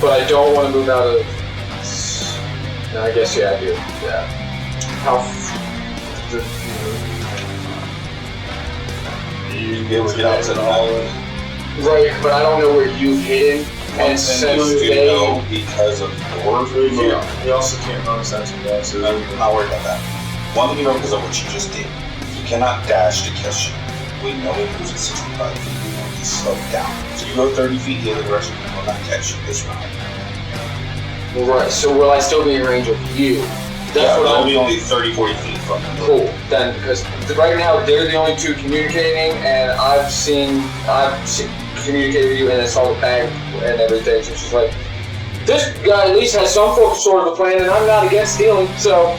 But I don't want to move out of. No, I guess yeah, I do. Yeah. How? You be able to get out to the hall. Right, but I don't know where you've hidden. One And thing since you do they know because of your fear. You also can't bonus action that, so I'm not worried about that. One thing you know because of what you just did. You cannot dash to catch you. We know he moves at 65 feet. We know he's slowed down. So you go 30 feet the other direction, he will not catch you this round. right, so will I still be in range of you? That's what I'll I'm be only 30, 40 feet from you. cool. Then because right now they're the only two communicating, and I've seen communicated with you, and I saw the bag and everything. So she's like, this guy at least has some sort of a plan, and I'm not against stealing. So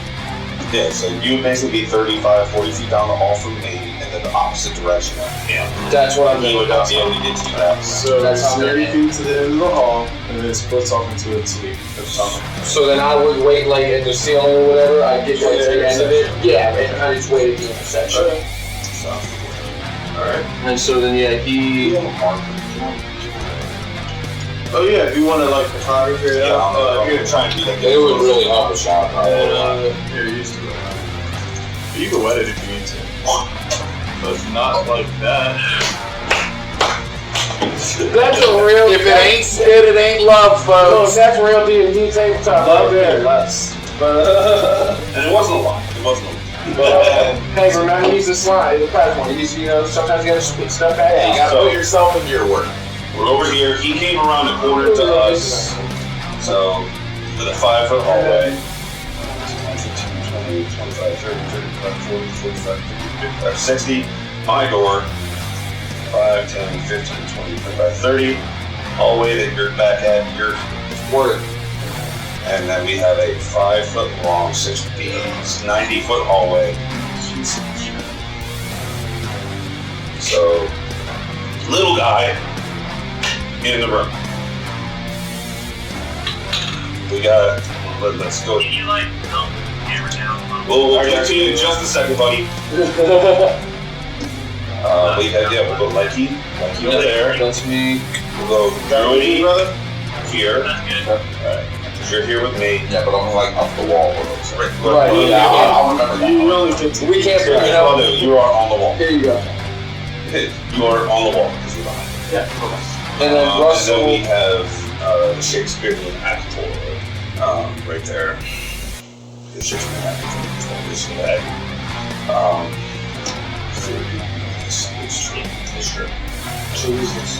Yeah, so you would basically be 35, 40 feet down the hall from me, and then the opposite direction of him. that's what I'm He doing. would not be able to get to that. So That's it's how 30 they're feet to the end of the hall, and then it splits off into a T. So then I would wait like in the ceiling or whatever. I get right to the end of it. Yeah, and I just wait at the intersection. So, Alright. And so then yeah, he. Oh yeah, if you want to like photography it yeah, out, I'm gonna try and do that. It would really help a shot. you're used to it. You can wet it if you need to. But not like that. That's a real. If it ain't spit, it ain't love, No, folks. that's real D&D tabletop. Love right there. it less. But And it wasn't a lot. It wasn't a lot. Hey, remember he's a slide, the platform. He's, sometimes you gotta split stuff back. Yeah, you gotta So- put yourself into your work. We're over here. He came around the corner to us. So, with a 5-foot hallway. 15, 20, 25, 30, 35, 40, 45, 50, 55, 60. My door. 5, 10, 15, 20, 25, 30. Hallway that you're back at your Word. and then we have a 5-foot long, 6 feet, 90-foot hallway. So, little guy in the room. We got. Let's go. Can you like tilt the camera down? We'll get to you in just a second, buddy. We have we'll go Likey over there. That's me. We'll go Druidy brother? here. That's good. Alright, you're here with me. Yeah, but I'm like up the wall. Right. Yeah, I'll remember that. You only 15. We can't bring it Well, up. no, you are on the wall. Here you go. You are on the wall because you're behind. And then And Russell. then we have the Shakespearean actor right there. The Shakespearean actor is in the bag. It's true. Jesus.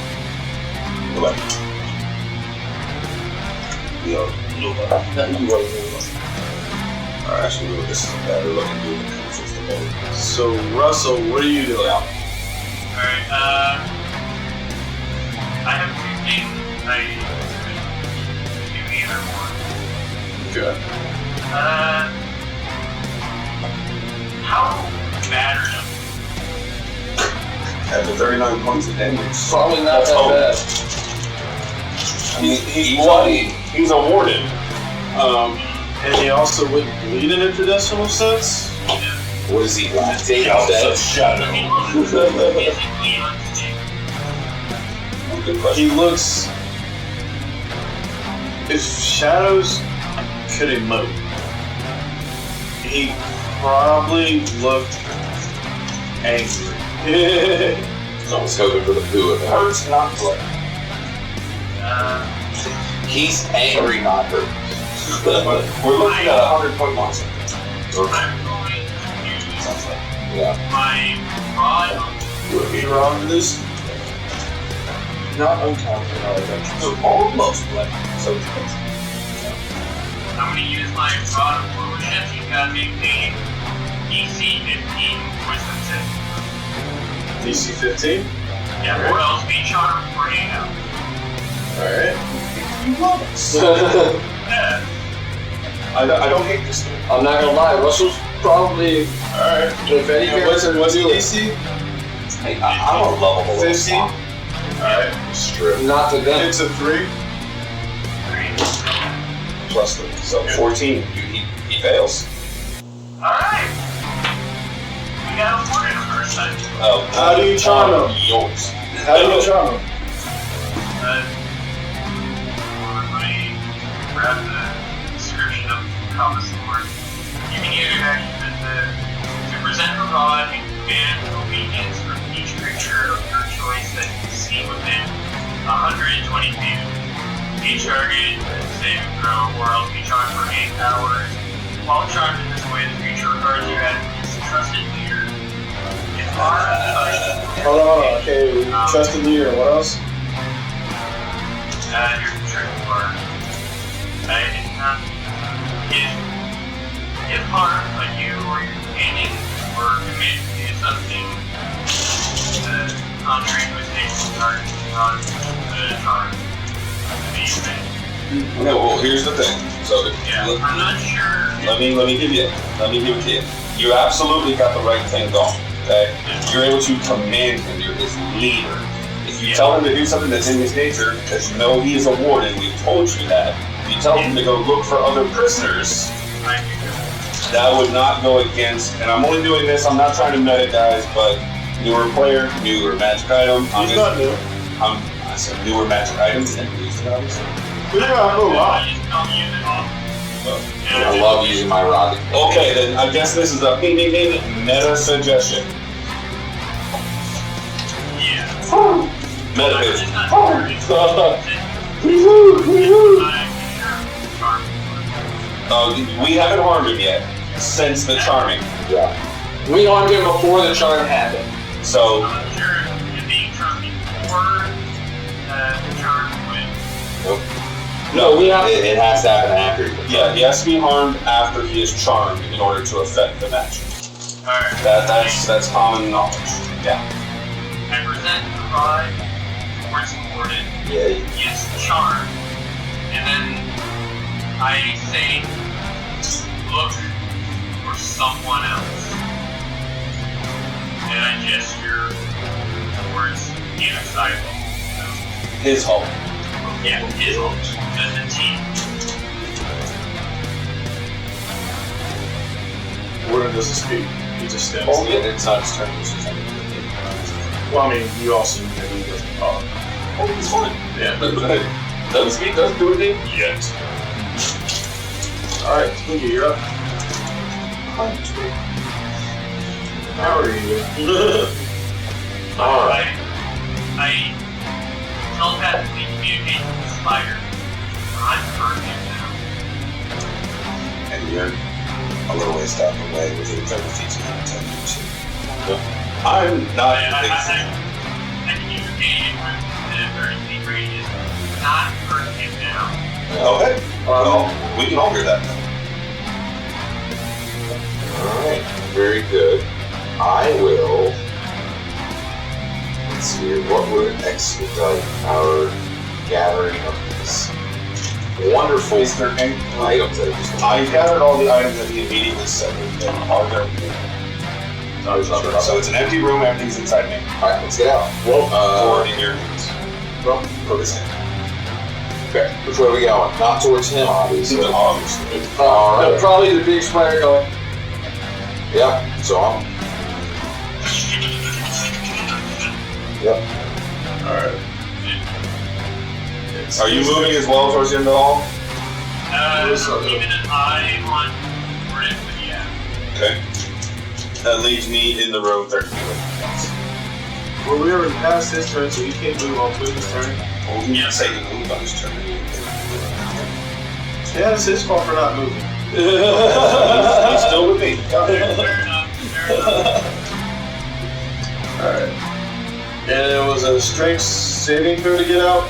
What? We are Luba. Actually, Luba, this is a better looking dude than this is the boat. So Russell, what are you doing? Alright, I have 2 things. I do either one. Good. How battered up? After 39 points of damage. Probably not that Oh. bad. He's a warden. And he also wouldn't bleed in a traditional sense. What is he like? House of Shadow. Good question. He looks. If shadows could emote, he probably looked angry. I was hoping for the poo of it. Hurts, not blood. He's angry, not hurt. We're looking at a 100-point monster. I'm going to use Yeah. my rod. Would be wrong with this. Not uncommon in our adventures. So almost blood. So I'm going to use my rod of proficiency to make a DC 15 wisdom save. DC 15. Yeah, or else be charmed for 8 hours. Alright. Yeah. I don't hate this thing. I'm not gonna lie, Russell's probably, Alright. if anything, What's your DC? Hey, I'm a lovable 15. Alright. strip. not to them. It's a 3. Plus 3. So 14. He fails. Alright. We got a warden first time. Oh, How do you charm him? Yours. How do you charm him? Let me grab the description of how this works. You can either action to present a rod and command obedience from each creature of your choice that you see within 120 feet. Each target save and throw, or else be charmed for 8 hours. While charmed in this way, the creature regards you as its trusted leader. If Hold on. Okay, trusted leader. What else? your trick part. If harmed, but you or your companion were committed to do something contrary to his nature, target on the charm to be made. Okay, well, here's the thing. So, Yeah, I'm not sure. let me give it to you. You absolutely got the right thing going. Okay, you're able to command him. You're his leader. If you tell him to do something that's in his nature, because you know he is a warden, we've told you that. If you tell him to go look for other prisoners, that would not go against. And I'm only doing this. I'm not trying to meta, guys, but newer player, newer magic item. He's not new. I said newer magic items and using items. Yeah, oh, wow. I just don't use it often. I love using my rocket. Okay, then I guess this is a meta suggestion. Yeah. Meta I'm is. just not sure We haven't harmed him yet since the charming. Yeah. We harmed him before the charm happened. So I'm not sure if being charmed before the charm went. No, it has to happen after. yeah, he has to be harmed after he is charmed in order to affect the magic. Alright. That's common knowledge. Yeah. I present the rod or supported. Yeah. Gets charmed. And then I say, look for someone else. And I gesture towards the other side. His home. Yeah, his home. Just a team. Warden doesn't speak. He just stands Oh, there. yeah, it's not his turn. It's his turn. Well, I mean, you also knew that he doesn't talk. Oh, he's fine. Yeah. Doesn't speak, doesn't do anything. Yet. Alright, Spooky, you're up. How are you? Alright. I telepathically communicate with the spider. I'm hurt him now. And you're a little ways down the way within 30 feet of the I'm not. I communicate with the 30 feet radius. Not hurt him now. Okay. Well, we can all hear that. Alright, very good. I will. Let's see here. What would expedite our gathering of these wonderful items that are just. I gathered all the items that he immediately said. Are there? So it's an empty room, everything's inside me. Alright, let's get out. Or in your hands. Well, put this in. Okay, which way are we going? Not towards him, obviously. No, probably the big spider going. Yeah, so I'm. Yep. Alright. Are you moving as well towards the end of the hall? Keeping an eye on Rick, but yeah. Okay. That leaves me in the room 30 feet away. Well, we already passed his turn, so you can't move on Twitter's turn. Well, we can't say he moved on his turn. Yeah, it's his fault for not moving. He's still with me. Fair enough. Alright. And it was a strength saving throw to get out?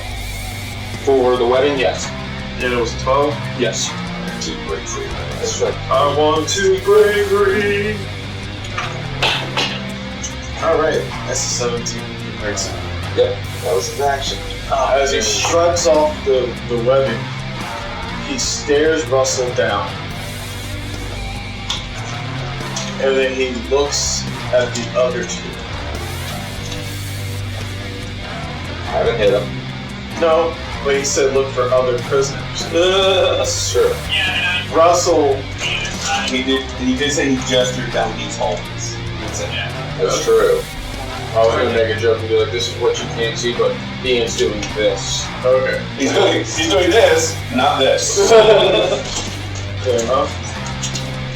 For the wedding, yes. And it was 12? Yes. To break free. That's right. I want to break free. Alright, that's a 17. He breaks it. Yep, that was his action. As he shrugs off the webbing, he stares Russell down. And then he looks at the other two. I haven't hit him. No, but he said look for other prisoners. Sure. Yeah, and Russell, He did say he gestured down these hallways. That's it. That's true. I was gonna make a joke and be like, this is what you can't see, but Ian's doing this. okay. He's doing this, not this. Fair enough.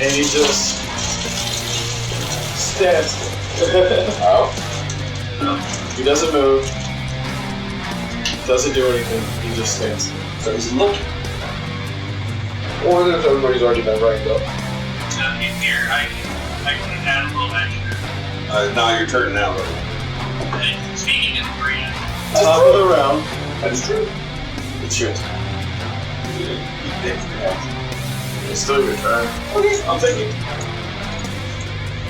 And he just stands there. Oh? He doesn't move. Doesn't do anything. He just stands there. So he's looking. Or if everybody's already been ranked up. here, I can add a little extra. Now you're turning now, right? And speaking of free, Top of the round. That is true. It's your turn. It's still your turn. Okay, I'm thinking.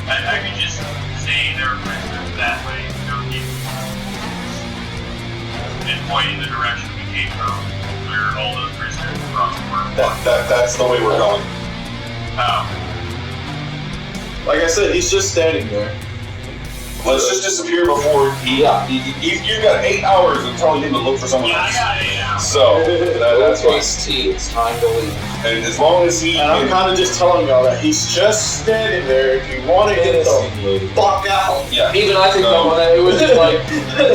I could just say there were prisoners that way, and point in the direction we came from, where all those prisoners were. That's the way we're going. Oh. Like I said, he's just standing there. Let's just disappear before you got 8 hours of telling him to look for someone else. I got 8 hours. So that's fine. Tea, it's time to leave. And as long as he And I'm kind of just telling y'all that he's just standing there. If you want to get the fuck out. Yeah. Even I think about that. It was just like,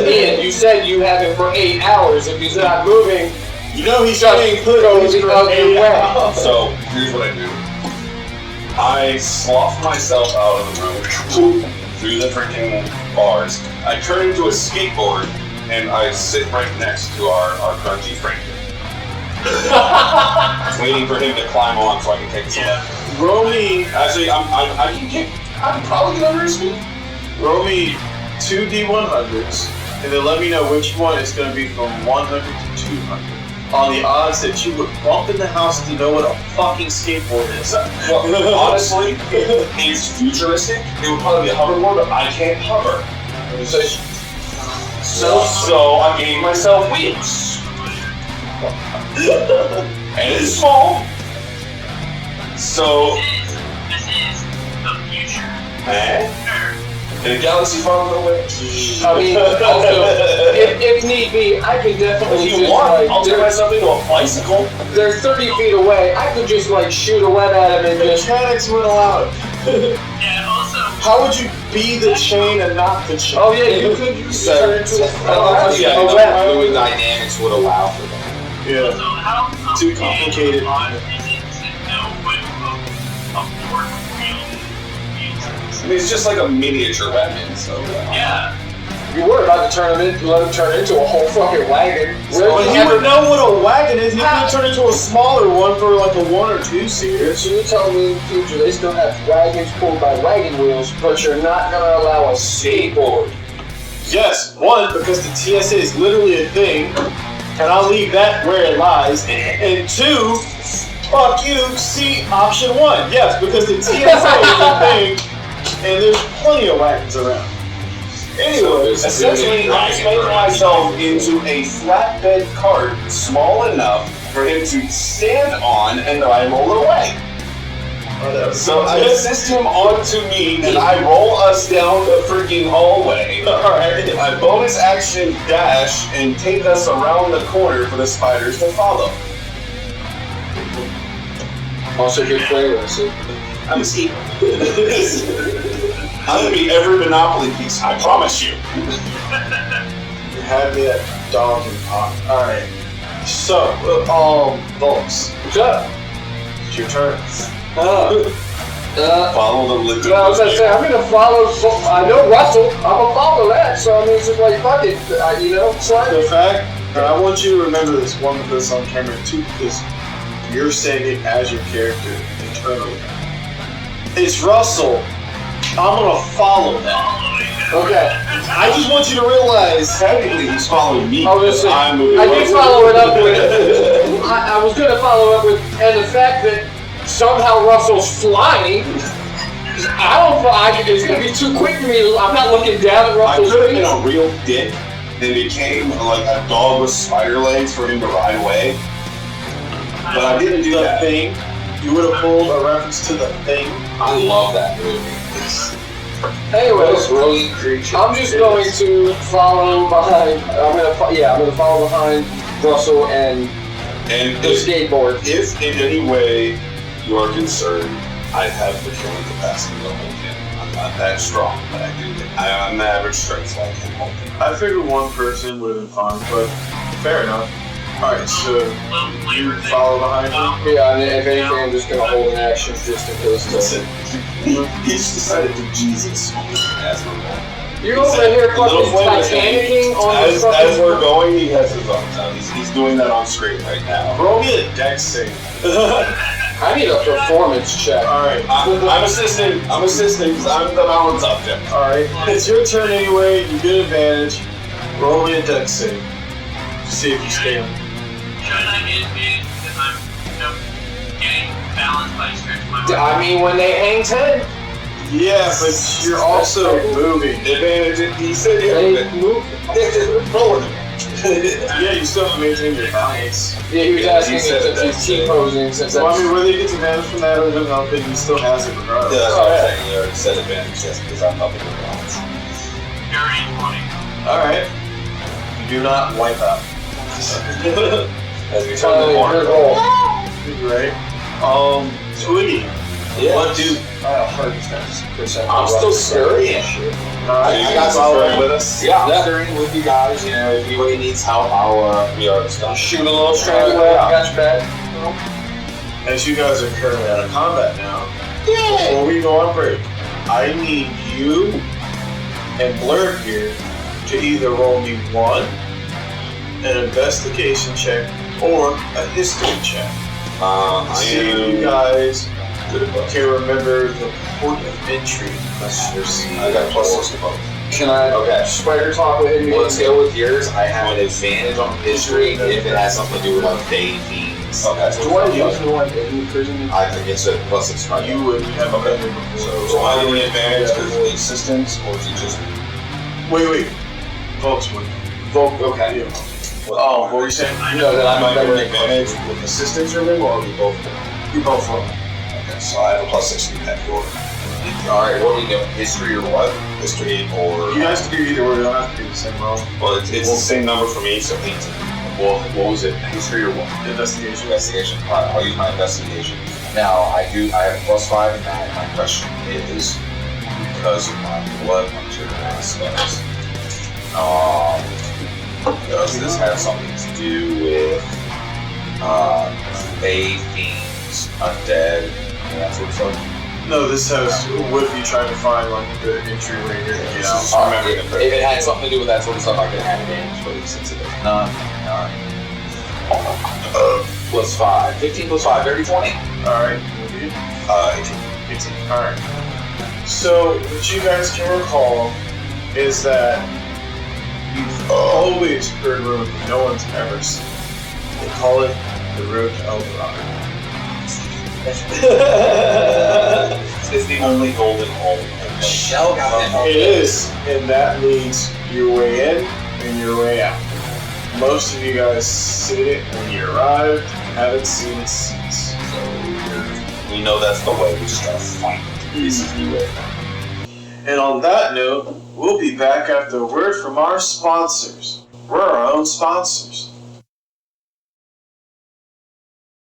Ian, you said you have him for 8 hours. If he's not moving, you know he's staying put going for the other 8 way. hours. So here's what I do. I slough myself out of the room through the freaking bars. I turn into a skateboard and I sit right next to our grungy friend. Waiting for him to climb on so I can take some. Roll me. Actually, I can probably get under his feet. Roll me 2 D100s, and then let me know which one is going to be from 100 to 200. On the odds that you would bump in the house to know what a fucking skateboard is. Well, honestly, it's futuristic. It would probably be a hoverboard, but I can't hover. So I gave myself wheels. And it's small. So This is the future. in a galaxy far away. I mean, also, if need be, I could definitely If you just want, like, I'll turn myself into a bicycle. they're 30 feet away. I could just like shoot a web at him and just. Mechanics would allow it. And also, How would you be the chain and not the chain? Oh yeah, you could turn into a web. Fluid dynamics would allow for that. Yeah. also how Too complicated. is it to know what a fork wheel is? I mean, it's just like a miniature weapon, so. Yeah. You were about to turn him in, let him turn into a whole fucking wagon. But he would know what a wagon is. He could turn into a smaller one for like a 1 or 2 seater. So you're telling me in the future they still have wagons pulled by wagon wheels, but you're not gonna allow a skateboard? Yes, 1, because the TSA is literally a thing, and I'll leave that where it lies. And 2, fuck you, see option 1. Yes, because the TSA is a thing, and there's plenty of wagons around. Anyway, Essentially, I'm making myself into a flatbed cart small enough for him to stand on and I roll it away. So I assist him onto me, and I roll us down the freaking hallway. Alright. I bonus action dash and take us around the corner for the spiders to follow. Also good flavor, so. I'm Steve. I'm gonna be every Monopoly piece, I promise you. You had me at dog and pop. Alright. So, Volks. What's up? It's your turn. Follow the liquid. Yeah, I was gonna say, I'm gonna follow, I know Russell, I'm gonna follow that, so I mean, it's just like, fuck it, you know, slide The it. fact, and I want you to remember this, one, because it's on camera, two, because you're saying it as your character internally. It's Russell. I'm gonna follow that. Okay. I just want you to realize. Technically, he's following me. I was gonna say, I'm moving I did Russell. follow it up with, I was gonna follow up with, and the fact that somehow Russell's flying, it's gonna be too quick for me, I'm not looking down at I Russell's could have been feet. a real dick and became like a dog with spider legs for him to ride away. But I didn't do The that. Thing. You would have pulled a reference to The Thing. I love that movie. Anyways, Brilliant creature. I'm just going to follow behind, I'm gonna follow behind Russell and And the skateboard. if in any way you are concerned, I have the killing capacity to hold him. I'm not that strong, but I do. I'm the average strength, so I can hold him. I figured one person would have been fine, but fair enough. Alright, so you follow behind him? Yeah, and if anything, I'm just gonna hold an action just in case. Listen, he just decided to Jesus as we're going. You're over here fucking Titanicing on the As fucking... we're going, he has his arms out. He's doing that on screen right now. Roll me a dex save. I need a performance check. Alright. I'm assisting because I'm the balance object. Alright. It's your turn anyway, you get advantage. Roll me a dex save. See if you stay on. Shouldn't I get advantage because I'm, getting balanced by stretching my I mean, when they hang 10, Yeah, but you're also moving. Advantage. He said they move. roll with him. Yeah, you still have to maintain your balance. Yeah, he was asking me since he's T-posing, since Well, I that's... mean, whether he gets advantage from that or nothing, he still has it regardless. Yeah, that's what I'm saying. You already said advantage, yes, because I'm helping with balance. dirty 20. Alright. You do not wipe out. As we turn the corner. Right? Twiggy. Yeah. What do? I'm still scurrying. I got some scurrying with us. Yeah, I'm scurrying with you guys. You know, if anybody needs help, we are stuff. Shoot a little straight away, I got your back. As you guys are currently out of combat now, before we go on break, I need you and Blurb here to either roll me an investigation check or a history check. See if you guys can remember the port of entry. I got +6 to both. Can I spider talk with him? Let's go with yours. I have an advantage on history if it has something to do with like they fiends. Okay. Do I use the one in prison? I guess it +6 right You would have been there before. So I need an advantage because of the assistance, or is it just Wait. Folks would. Okay. Oh, what were you saying? No, that I'm am I better going to advantage with assistance or we both? You both roll. Okay, so I have a +6 to that for Alright, what are we doing? History or what? history or. You guys can do either or, you don't have to do the same roll. Well, it's the same number for me, so 18. Well, what was it? History or what? Investigation. Investigation. Alright, I'll use my investigation. Now, I have a +5 in that. My question is, because of my blood hunter spells, does this have something to do with they fiends, undead, and that sort of stuff? No, this has, what if you try to find like the entryway here to get out? Alright, if it had something to do with that sort of stuff, I could have advantage, but since it does not, alright. +5. 15 +5, 30, 20. Alright. 18. Alright. So, what you guys can recall is that you've always heard a road that no one's ever seen. They call it the Road to El Dorado. It's the only golden hole. Shell got It is, and that leads your way in and your way out. Most of you guys seen it when you arrived, haven't seen it since. So you're We know that's the way. We just gotta find it. This is the way. And on that note, we'll be back after a word from our sponsors. We're our own sponsors.